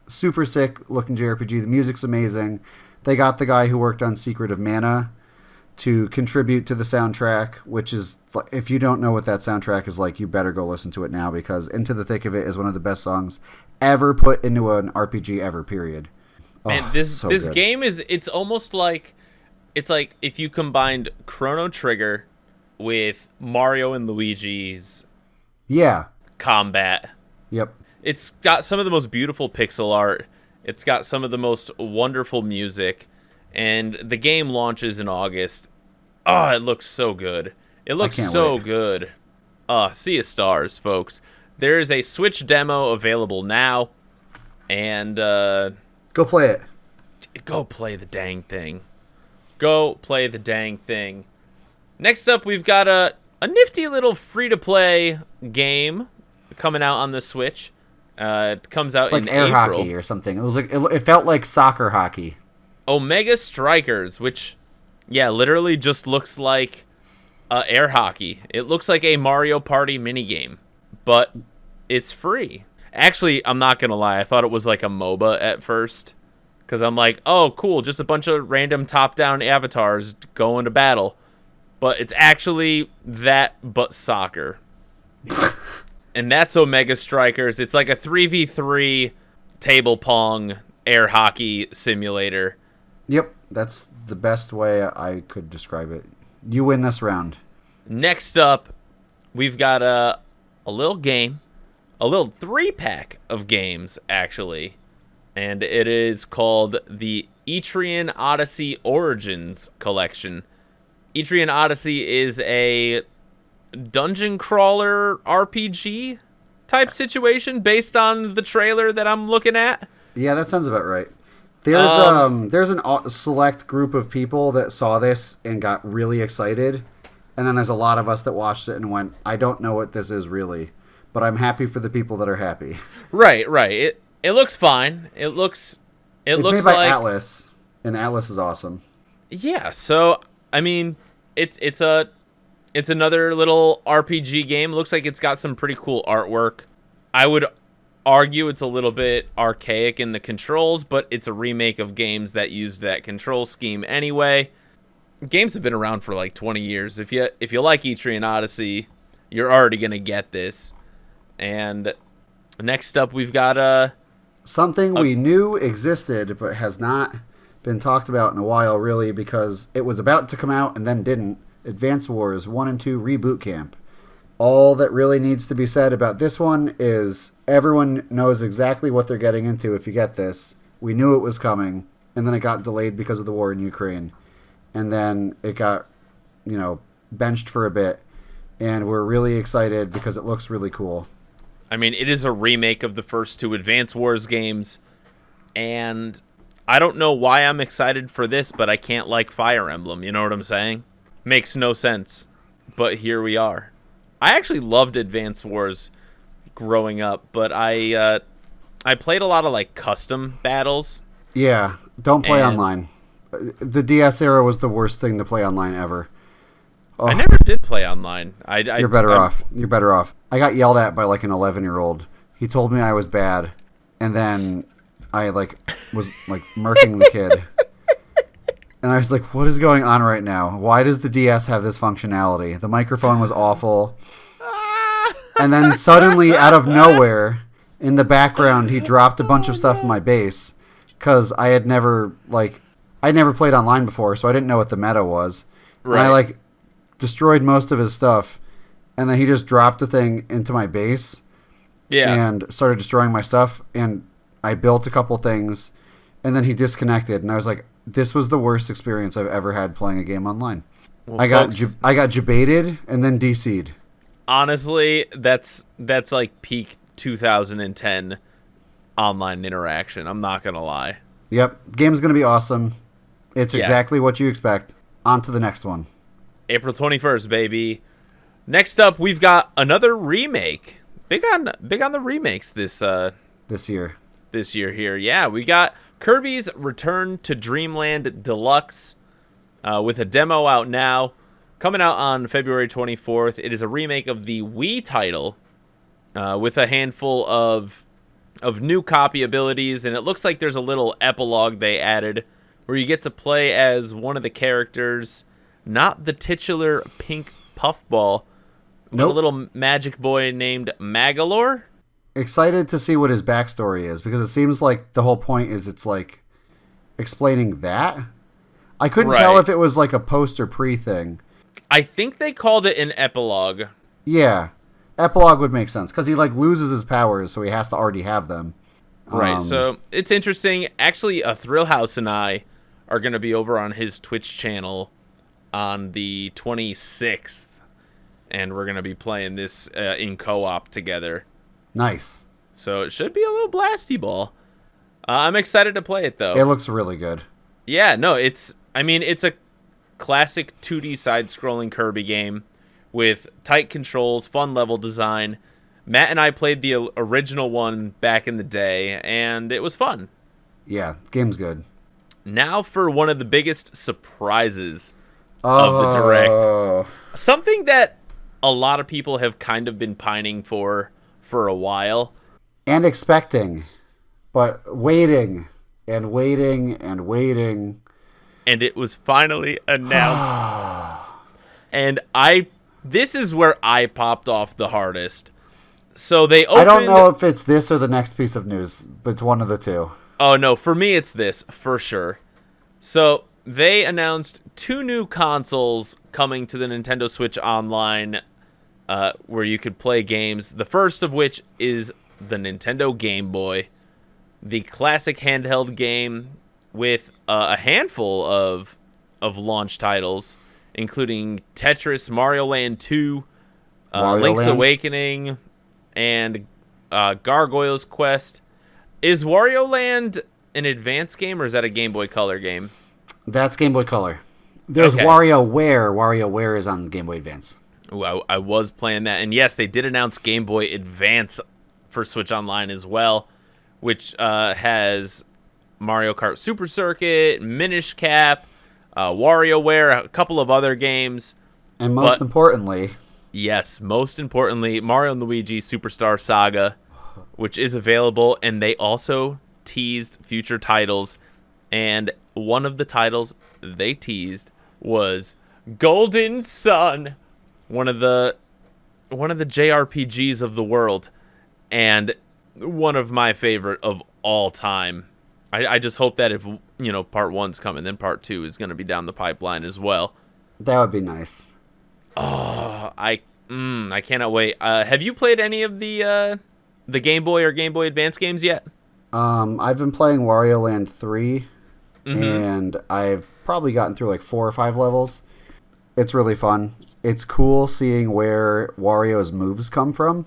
super sick looking JRPG. The music's amazing. They got the guy who worked on Secret of Mana to contribute to the soundtrack, which is, if you don't know what that soundtrack is like, you better go listen to it now, because Into the Thick of It is one of the best songs ever put into an RPG ever, period. Man, this game it's almost like, it's like if you combined Chrono Trigger with Mario and Luigi's combat. Yep. It's got some of the most beautiful pixel art. It's got some of the most wonderful music. And the game launches in August. Oh, it looks so good. It looks so good. Sea of Stars, folks. There is a Switch demo available now. And go play it. Go play the dang thing. Go play the dang thing. Next up, we've got a nifty little free-to-play game coming out on the Switch. It comes out in air April. hockey or something. It was like it felt like soccer hockey. Omega Strikers, which, literally just looks like air hockey. It looks like a Mario Party minigame, but it's free. Actually, I'm not going to lie. I thought it was like a MOBA at first, because I'm like, oh, cool, just a bunch of random top-down avatars going to battle. But it's actually that, but soccer. And that's Omega Strikers. It's like a 3v3 table pong air hockey simulator. Yep, that's the best way I could describe it. You win this round. Next up, we've got a little game, a little 3-pack of games, actually. And it is called the Etrian Odyssey Origins Collection. Etrian Odyssey is a dungeon crawler RPG type situation based on the trailer that I'm looking at. Yeah, that sounds about right. There's a select group of people that saw this and got really excited, and then there's a lot of us that watched it and went, I don't know what this is really, but I'm happy for the people that are happy. Right. It looks fine. It's looks made by like Atlas, and Atlas is awesome. Yeah, so I mean, it's another little RPG game. Looks like it's got some pretty cool artwork. I would argue it's a little bit archaic in the controls, but it's a remake of games that used that control scheme anyway. Games have been around for like 20 years. If you like Etrian Odyssey, you're already gonna get this. And next up, we've got something we knew existed but has not been talked about in a while, really, because it was about to come out and then didn't. Advance Wars 1 and 2 Reboot Camp. All that really needs to be said about this one is everyone knows exactly what they're getting into if you get this. We knew it was coming, and then it got delayed because of the war in Ukraine. And then it got, benched for a bit. And we're really excited because it looks really cool. I mean, it is a remake of the first 2 Advance Wars games. And I don't know why I'm excited for this, but I can't like Fire Emblem. You know what I'm saying? Makes no sense. But here we are. I actually loved Advance Wars growing up, but I played a lot of like custom battles. Yeah, don't play online. The DS era was the worst thing to play online ever. Oh, I never did play online. You're better off. You're better off. I got yelled at by like an 11-year-old. He told me I was bad, and then I was murking the kid. And I was like, what is going on right now? Why does the DS have this functionality? The microphone was awful. And then suddenly, out of nowhere, in the background, he dropped a bunch of stuff in my base. Because I had never played online before, so I didn't know what the meta was. Right. And I, destroyed most of his stuff. And then he just dropped the thing into my base. Yeah. And started destroying my stuff. And I built a couple things. And then he disconnected. And I was like, this was the worst experience I've ever had playing a game online. Well, I got jebaited and then DC'd. Honestly, that's like peak 2010 online interaction. I'm not going to lie. Yep. Game's going to be awesome. It's exactly what you expect. On to the next one. April 21st, baby. Next up, we've got another remake. Big on the remakes this year. this year here. Yeah, we got Kirby's Return to Dreamland Deluxe with a demo out now, coming out on February 24th. It is a remake of the Wii title with a handful of new copy abilities, and it looks like there's a little epilogue they added where you get to play as one of the characters, not the titular pink puffball, but a little magic boy named Magalore. Excited to see what his backstory is, because it seems like the whole point is it's like explaining that. I couldn't tell if it was like a post or pre thing. I think they called it an epilogue. Yeah, epilogue would make sense because he like loses his powers, so he has to already have them. Right. So it's interesting. Actually, Thrillhouse and I are going to be over on his Twitch channel on the 26th, and we're going to be playing this in co-op together. Nice. So it should be a little blasty ball. I'm excited to play it, though. It looks really good. Yeah, no, it's a classic 2D side-scrolling Kirby game with tight controls, fun level design. Matt and I played the original one back in the day, and it was fun. Yeah, game's good. Now for one of the biggest surprises of the Direct. Something that a lot of people have kind of been pining for a while. And expecting, but waiting and waiting and waiting. And it was finally announced. And this is where I popped off the hardest. So they opened... I don't know if it's this or the next piece of news, but it's one of the two. Oh, no, for me it's this, for sure. So they announced 2 new consoles coming to the Nintendo Switch Online where you could play games. The first of which is the Nintendo Game Boy, the classic handheld game with a handful of launch titles, including Tetris, Mario Land 2, Link's Awakening, and Gargoyle's Quest. Is Wario Land an advanced game, or is that a Game Boy Color game? That's Game Boy Color. There's Wario Ware. Wario Ware is on Game Boy Advance. Ooh, I was playing that. And yes, they did announce Game Boy Advance for Switch Online as well, which has Mario Kart Super Circuit, Minish Cap, Wario Ware, a couple of other games. And most importantly... Yes, most importantly, Mario & Luigi Superstar Saga, which is available, and they also teased future titles, and one of the titles they teased was Golden Sun, one of the JRPGs of the world, and one of my favorite of all time. I just hope that if part 1's coming, then part 2 is going to be down the pipeline as well. That would be nice. Oh, I cannot wait. Have you played any of the Game Boy or Game Boy Advance games yet? I've been playing Wario Land 3, and I've probably gotten through like 4 or 5 levels. It's really fun. It's cool seeing where Wario's moves come from,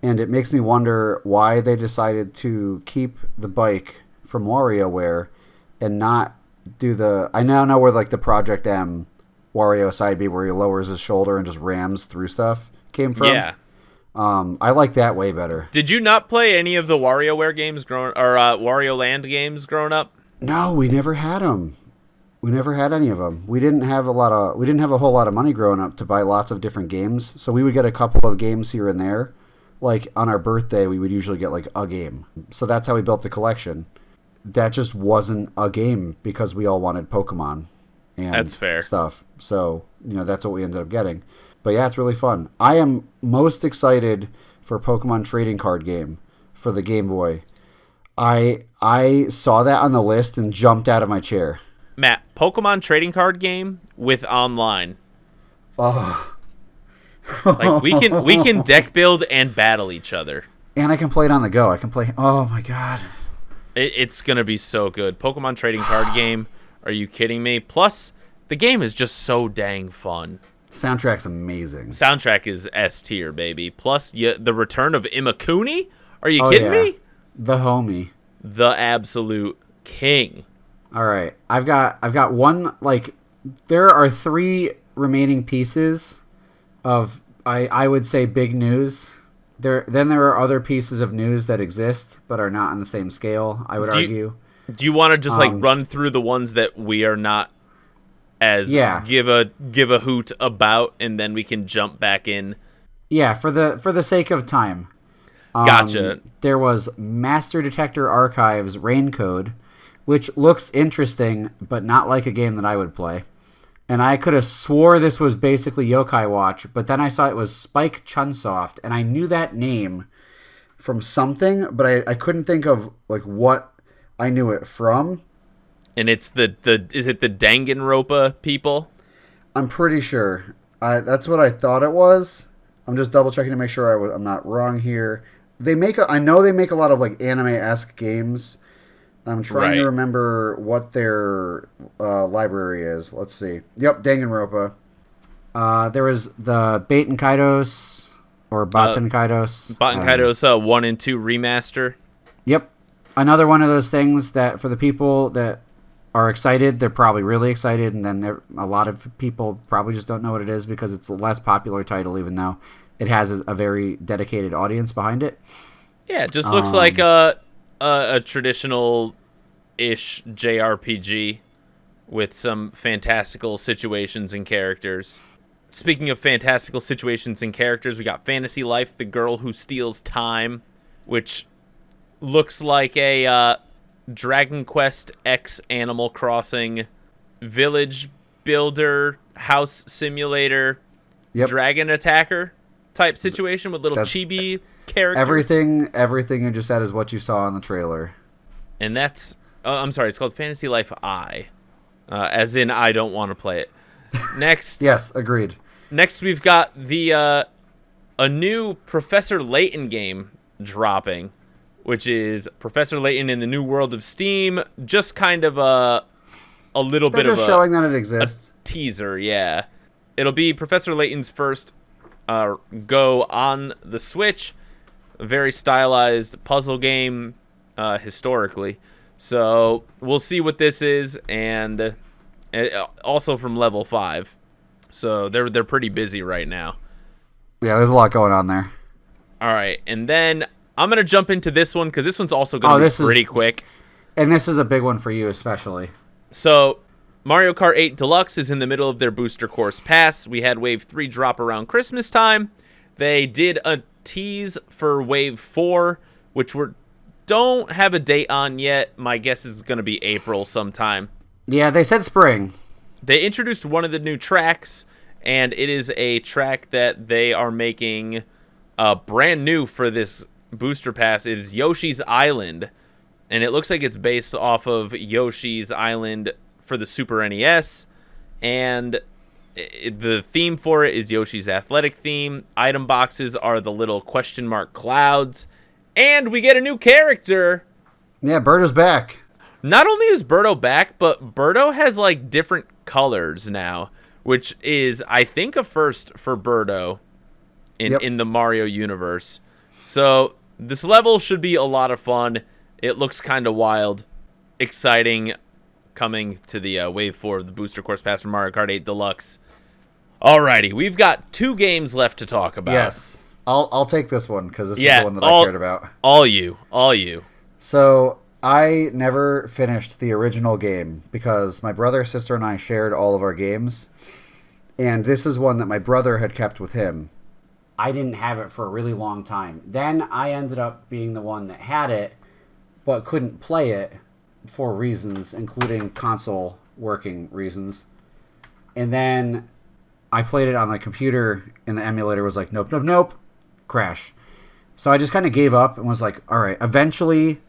and it makes me wonder why they decided to keep the bike from WarioWare and not do the... I now know where like the Project M Wario side B where he lowers his shoulder and just rams through stuff came from. Yeah. I like that way better. Did you not play any of the WarioWare games Wario Land games growing up? No, we never had them. We never had any of them. We didn't have a whole lot of money growing up to buy lots of different games. So we would get a couple of games here and there. Like on our birthday, we would usually get like a game. So that's how we built the collection. That just wasn't a game because we all wanted Pokemon and that's fair stuff. So, that's what we ended up getting. But yeah, it's really fun. I am most excited for Pokemon trading card game for the Game Boy. I saw that on the list and jumped out of my chair. Matt, Pokemon trading card game with online. Oh. Like we can deck build and battle each other. And I can play it on the go. I can play... Oh my god. It's going to be so good. Pokemon trading card game. Are you kidding me? Plus, the game is just so dang fun. Soundtrack's amazing. Soundtrack is S tier, baby. Plus, the return of Imakuni? Are you kidding me? The homie. The absolute king. All right. I've got one, like, there are 3 remaining pieces of, I would say, big news there are other pieces of news that exist but are not on the same scale, I would argue. Do you want to just run through the ones that we are not as give a hoot about, and then we can jump back in? Yeah, for the sake of time. Gotcha. There was Master Detector Archives Rain Code, which looks interesting, but not like a game that I would play. And I could have swore this was basically Yokai Watch, but then I saw it was Spike Chunsoft, and I knew that name from something, but I couldn't think of like what I knew it from. And it's is it the Danganronpa people? I'm pretty sure. That's what I thought it was. I'm just double checking to make sure I'm not wrong here. I know they make a lot of like anime-esque games. I'm trying to remember what their library is. Let's see. Yep, Danganronpa. There was the Baten Kaidos or Baten Kaidos. Baten Kaidos 1 and 2 remaster. Yep. Another one of those things that for the people that are excited, they're probably really excited, and then a lot of people probably just don't know what it is because it's a less popular title, even though it has a very dedicated audience behind it. Yeah, it just looks like a traditional-ish JRPG with some fantastical situations and characters. Speaking of fantastical situations and characters, we got Fantasy Life, The Girl Who Steals Time, which looks like a Dragon Quest X Animal Crossing village builder, house simulator, dragon attacker type situation with little chibi characters. Everything you just said is what you saw in the trailer. And that's... I'm sorry, it's called Fantasy Life I. As in, I don't want to play it. Next... Yes, agreed. Next, we've got a new Professor Layton game dropping, which is Professor Layton in the New World of Steam. Just kind of a little bit of showing that it exists. A teaser, yeah. It'll be Professor Layton's first go on the Switch. A very stylized puzzle game historically. So we'll see what this is, and also from Level 5. So they're pretty busy right now. Yeah, there's a lot going on there. All right, and then I'm going to jump into this one because this one's also going to be pretty quick. And this is a big one for you especially. So Mario Kart 8 Deluxe is in the middle of their booster course pass. We had Wave 3 drop around Christmas time. They did a tease for Wave 4, which we don't have a date on yet. My guess is going to be April sometime. Yeah, they said spring. They introduced one of the new tracks, and it is a track that they are making brand new for this booster pass. It is Yoshi's Island, and it looks like it's based off of Yoshi's Island for the Super NES, and the theme for it is Yoshi's athletic theme. Item boxes are the little question mark clouds, and we get a new character. Yeah, Birdo's back. Not only is Birdo back, but Birdo has like different colors now, which is, I think, a first for Birdo in the Mario universe. So this level should be a lot of fun. It looks kind of wild, exciting, coming to the Wave 4 of the Booster Course Pass for Mario Kart 8 Deluxe. Alrighty, we've got 2 games left to talk about. Yes, I'll take this one because this is the one that I cared about. All you. So I never finished the original game because my brother, sister, and I shared all of our games. And this is one that my brother had kept with him. I didn't have it for a really long time. Then I ended up being the one that had it, but couldn't play it for reasons, including console working reasons. And then I played it on my computer, and the emulator was like, nope, crash. So I just kind of gave up and was like, all right, eventually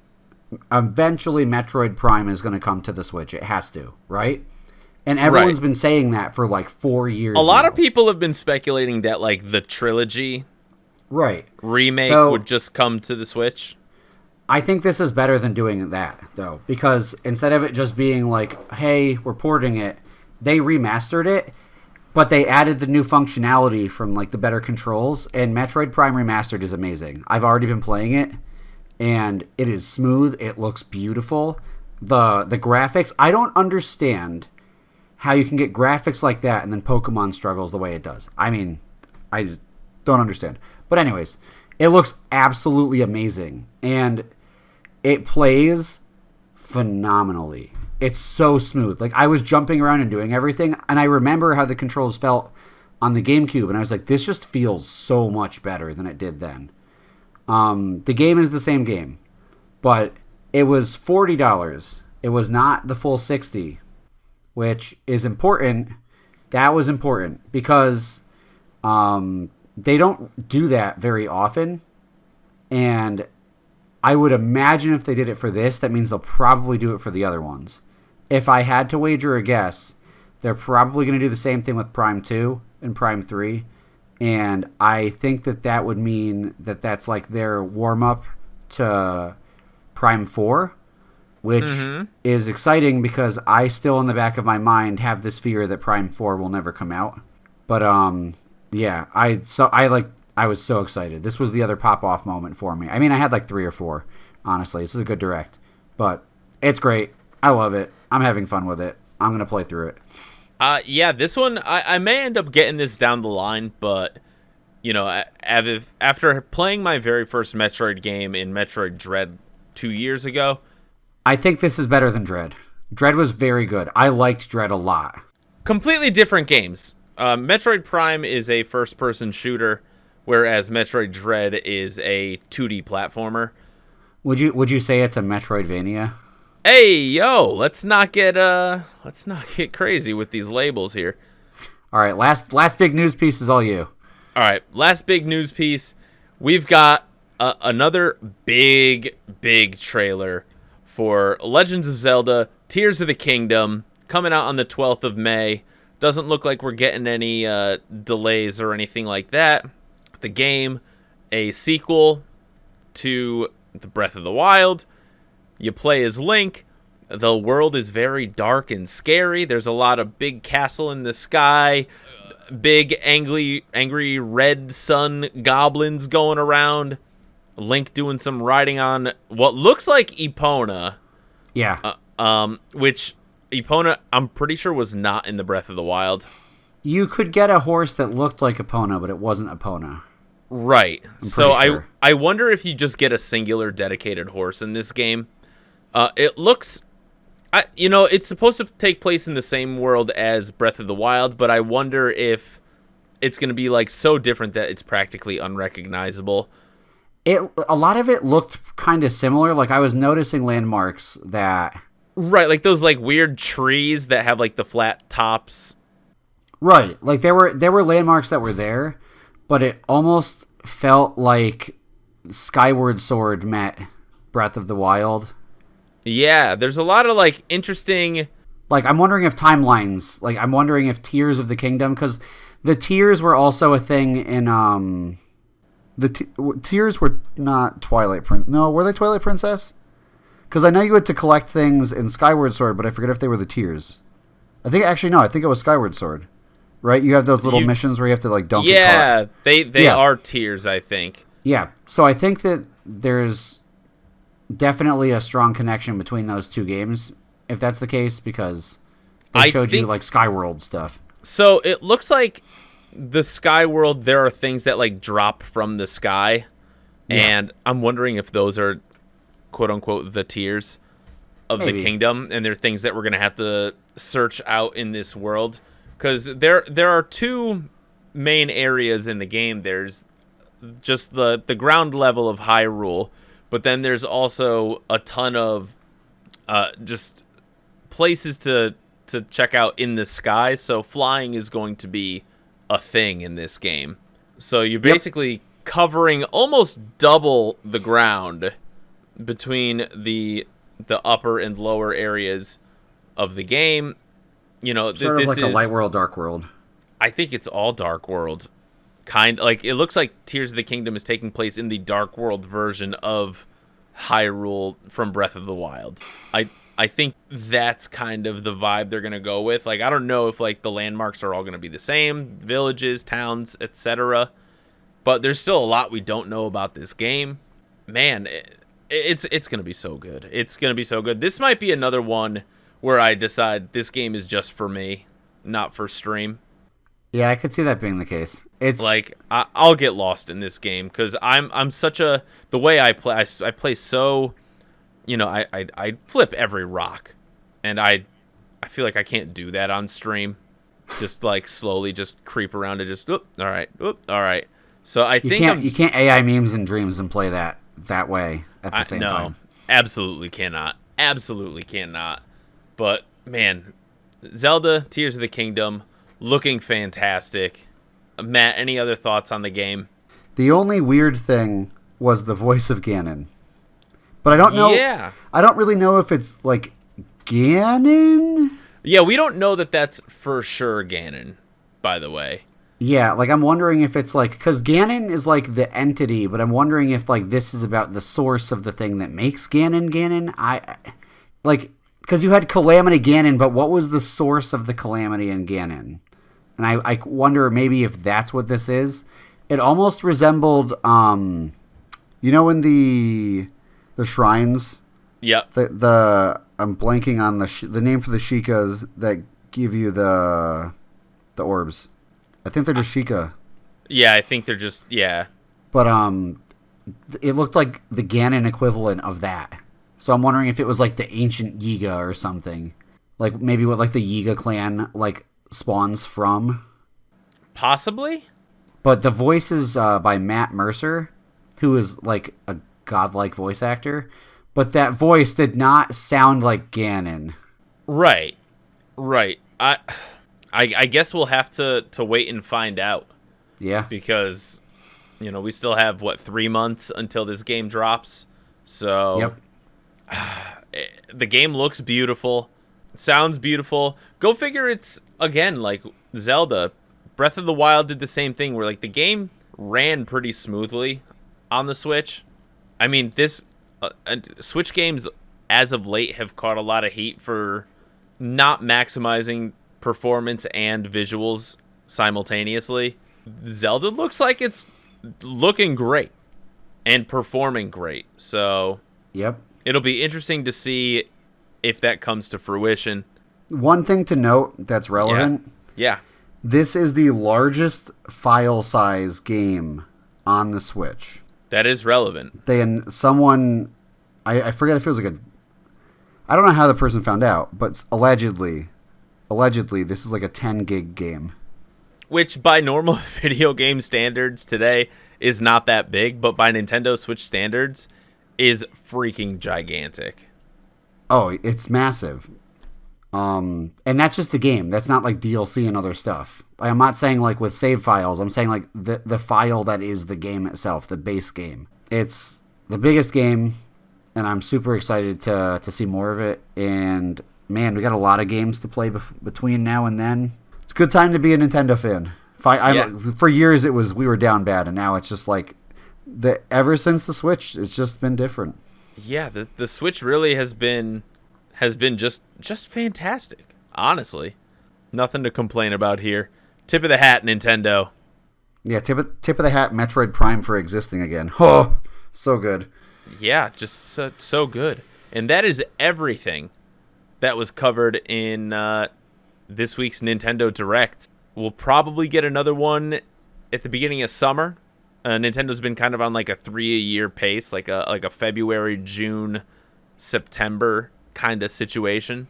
Metroid Prime is going to come to the Switch. It has to, right? And everyone's been saying that for like 4 years. A lot of people have been speculating that like the trilogy remake would just come to the Switch. I think this is better than doing that, though, because instead of it just being like, hey, we're porting it, they remastered it, but they added the new functionality from like the better controls, and Metroid Prime Remastered is amazing. I've already been playing it, and it is smooth. It looks beautiful. The graphics, I don't understand how you can get graphics like that and then Pokemon struggles the way it does. I mean, I just don't understand. But anyways, It looks absolutely amazing, and it plays phenomenally. It's so smooth. Like, I was jumping around and doing everything, and I remember how the controls felt on the GameCube, and I was like, this just feels so much better than it did then. The game is the same game, but it was $40. It was not the full $60, which is important. That was important because they don't do that very often, and I would imagine if they did it for this, that means they'll probably do it for the other ones. If I had to wager a guess, they're probably going to do the same thing with Prime 2 and Prime 3, and I think that would mean that that's like their warm-up to Prime 4, which is exciting because I still in the back of my mind have this fear that Prime 4 will never come out. But yeah, I was so excited. This was the other pop-off moment for me. I mean, I had like 3 or 4, honestly. This is a good direct, but it's great. I love it. I'm having fun with it. I'm going to play through it. Yeah, this one, I may end up getting this down the line, but, you know, after playing my very first Metroid game in Metroid Dread 2 years ago, I think this is better than Dread. Dread was very good. I liked Dread a lot. completely different games. Metroid Prime is a first-person shooter, whereas Metroid Dread is a 2D platformer. Would you say it's a Metroidvania? Hey, yo, let's not get crazy with these labels here. All right, last big news piece is all you. All right, last big news piece. We've got another big trailer for Legends of Zelda: Tears of the Kingdom coming out on the 12th of May. Doesn't look like we're getting any delays or anything like that. The game, a sequel to the Breath of the Wild. You play as Link. The world is very dark and scary. There's a lot of big castle in the sky, big angry red sun goblins going around. Link doing some riding on what looks like Epona. Yeah. Which Epona, I'm pretty sure, was not in the Breath of the Wild. You could get a horse that looked like Epona, but it wasn't Epona. Right. So sure. I wonder if you just get a singular dedicated horse in this game. It looks, it's supposed to take place in the same world as Breath of the Wild, but I wonder if it's going to be like so different that it's practically unrecognizable. A lot of it looked kind of similar. Like, I was noticing landmarks that... Right, like those like weird trees that have like the flat tops. Right, like there were landmarks that were there, but it almost felt like Skyward Sword met Breath of the Wild. Yeah, there's a lot of like interesting... Like, I'm wondering if timelines... Like, I'm wondering if Tears of the Kingdom... Because the Tears were also a thing in... Tears were not Twilight Princess. No, were they Twilight Princess? Because I know you had to collect things in Skyward Sword, but I forget if they were the Tears. I think it was Skyward Sword. Right? You have those little missions where you have to, like, dump a cart. They are Tears, I think. Yeah, so I think that there's definitely a strong connection between those two games, if that's the case, because they showed you, like, Skyworld stuff. So it looks like the Skyworld, there are things that, like, drop from the sky, and I'm wondering if those are, quote-unquote, the Tears of the Kingdom, and they're things that we're going to have to search out in this world, because there are two main areas in the game. There's just the ground level of Hyrule, but then there's also a ton of just places to check out in the sky. So flying is going to be a thing in this game. So you're basically covering almost double the ground between the upper and lower areas of the game. Sort of like a light world, dark world. I think it's all dark world. It looks like Tears of the Kingdom is taking place in the Dark World version of Hyrule from Breath of the Wild. I think that's kind of the vibe they're going to go with. Like, I don't know if, like, the landmarks are all going to be the same, villages, towns, etc. But there's still a lot we don't know about this game. Man, it's going to be so good. It's going to be so good. This might be another one where I decide this game is just for me, not for stream. Yeah, I could see that being the case. It's Like I'll get lost in this game because I'm such a the way I play. I play so, I flip every rock, and I feel like I can't do that on stream. Just like slowly, just creep around and just all right, all right. So I think you can't AI memes and dreams and play that way at the same no, time. absolutely cannot, absolutely cannot. But man, Zelda Tears of the Kingdom looking fantastic. Matt, any other thoughts on the game? The only weird thing was the voice of Ganon. But I don't know. Yeah. I don't really know if it's like Ganon. Yeah, we don't know that that's for sure Ganon, by the way. Yeah, like I'm wondering if it's like, because Ganon is like the entity, but I'm wondering if like this is about the source of the thing that makes Ganon. Because you had Calamity Ganon, but what was the source of the Calamity in Ganon? And I wonder maybe if that's what this is. It almost resembled, in the shrines. Yep. I'm blanking on the name for the Sheikahs that give you the orbs. I think they're just Sheikah. Yeah, I think they're just But it looked like the Ganon equivalent of that. So I'm wondering if it was like the ancient Yiga or something. Like maybe what like the Yiga clan like spawns from. Possibly. But the voice is by Matt Mercer, who is like a godlike voice actor. But that voice did not sound like Ganon. Right. I guess we'll have to wait and find out. Yeah. Because, we still have, 3 months until this game drops. So, yep. The game looks beautiful. Sounds beautiful. Go figure it's, again, like Zelda. Breath of the Wild did the same thing where, like, the game ran pretty smoothly on the Switch. I mean, Switch games, as of late, have caught a lot of heat for not maximizing performance and visuals simultaneously. Zelda looks like it's looking great and performing great. So, yep. It'll be interesting to see if that comes to fruition. One thing to note that's relevant. Yeah. This is the largest file size game on the Switch. That is relevant. I forget if it was like I don't know how the person found out, but allegedly this is like a 10 gig game. Which by normal video game standards today is not that big, but by Nintendo Switch standards is freaking gigantic. Oh, it's massive. And that's just the game. That's not like DLC and other stuff. I'm not saying like with save files. I'm saying like the file that is the game itself, the base game. It's the biggest game, and I'm super excited to see more of it. And man, we got a lot of games to play between now and then. It's a good time to be a Nintendo fan. For years we were down bad, and now it's just like ever since the Switch, it's just been different. Yeah, the Switch really has been just fantastic. Honestly, nothing to complain about here. Tip of the hat, Nintendo. Yeah, tip of the hat, Metroid Prime for existing again. Oh, so good. Yeah, just so good. And that is everything that was covered in this week's Nintendo Direct. We'll probably get another one at the beginning of summer. Nintendo's been kind of on like a 3-a-year pace, like a February, June, September kind of situation.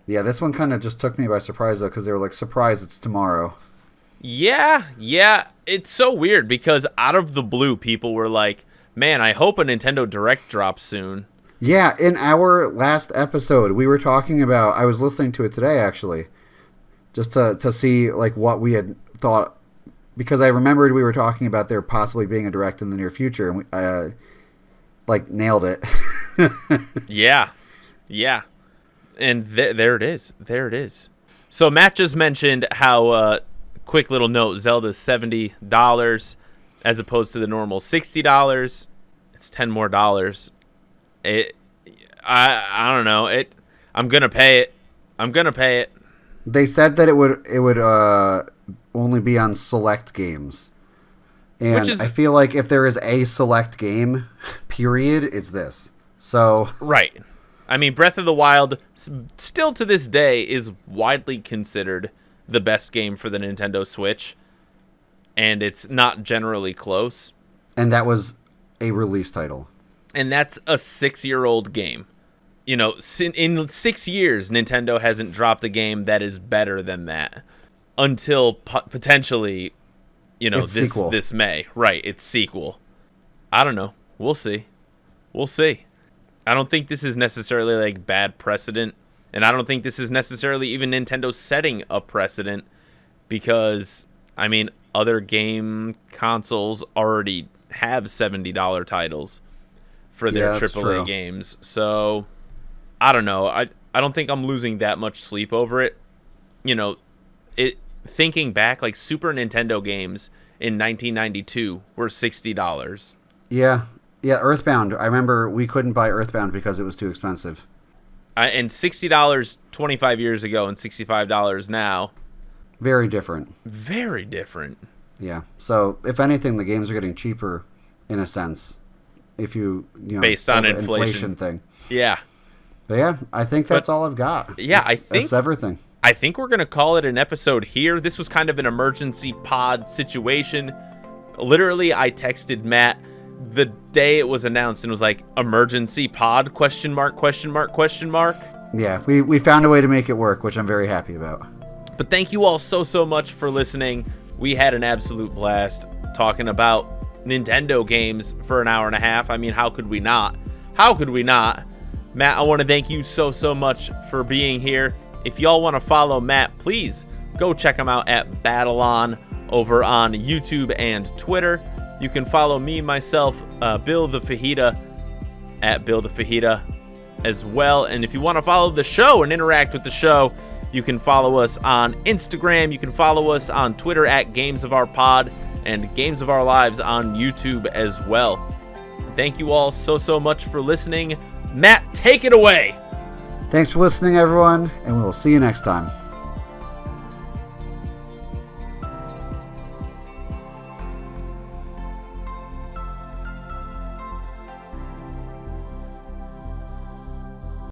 Yeah, this one kind of just took me by surprise though, because they were like, "Surprise, it's tomorrow." Yeah, it's so weird because out of the blue, people were like, "Man, I hope a Nintendo Direct drops soon." Yeah, in our last episode, we were talking about. I was listening to it today actually, just to see like what we had thought, because I remembered we were talking about there possibly being a Direct in the near future, and we nailed it. Yeah, and there it is. So Matt just mentioned how. Quick little note: Zelda's $70 as opposed to the normal $60. It's $10 more. I don't know. I'm gonna pay it. They said that it would only be on select games, and I feel like if there is a select game, period, it's this. So right. I mean, Breath of the Wild still to this day is widely considered the best game for the Nintendo Switch, and it's not generally close. And that was a release title. And that's a 6-year-old game. You know, in 6 years, Nintendo hasn't dropped a game that is better than that until potentially, you know, this May. Right, its sequel. I don't know. We'll see. We'll see. I don't think this is necessarily like bad precedent, and I don't think this is necessarily even Nintendo setting a precedent, because I mean, other game consoles already have $70 titles for their AAA games. So I don't know. I don't think I'm losing that much sleep over it. You know, thinking back, like Super Nintendo games in 1992 were $60. Yeah, Earthbound. I remember we couldn't buy Earthbound because it was too expensive. And $60 25 years ago and $65 now. Very different. Very different. Yeah. So, if anything, the games are getting cheaper in a sense. If you know, based on inflation thing. Yeah. But yeah, I think that's all I've got. Yeah, that's everything. I think we're going to call it an episode here. This was kind of an emergency pod situation. Literally, I texted Matt the day it was announced and was like, emergency pod, ? Yeah, we found a way to make it work, which I'm very happy about. But thank you all so much for listening. We had an absolute blast talking about Nintendo games for an hour and a half. I mean, how could we not? Matt, I want to thank you so much for being here. If y'all want to follow Matt, please go check him out at Battle-On over on YouTube and Twitter. You can follow me, myself, Bill the Fajita, at Bill the Fajita as well. And if you want to follow the show and interact with the show, you can follow us on Instagram. You can follow us on Twitter at Games of Our Pod and Games of Our Lives on YouTube as well. Thank you all so much for listening. Matt, take it away. Thanks for listening, everyone, and we'll see you next time.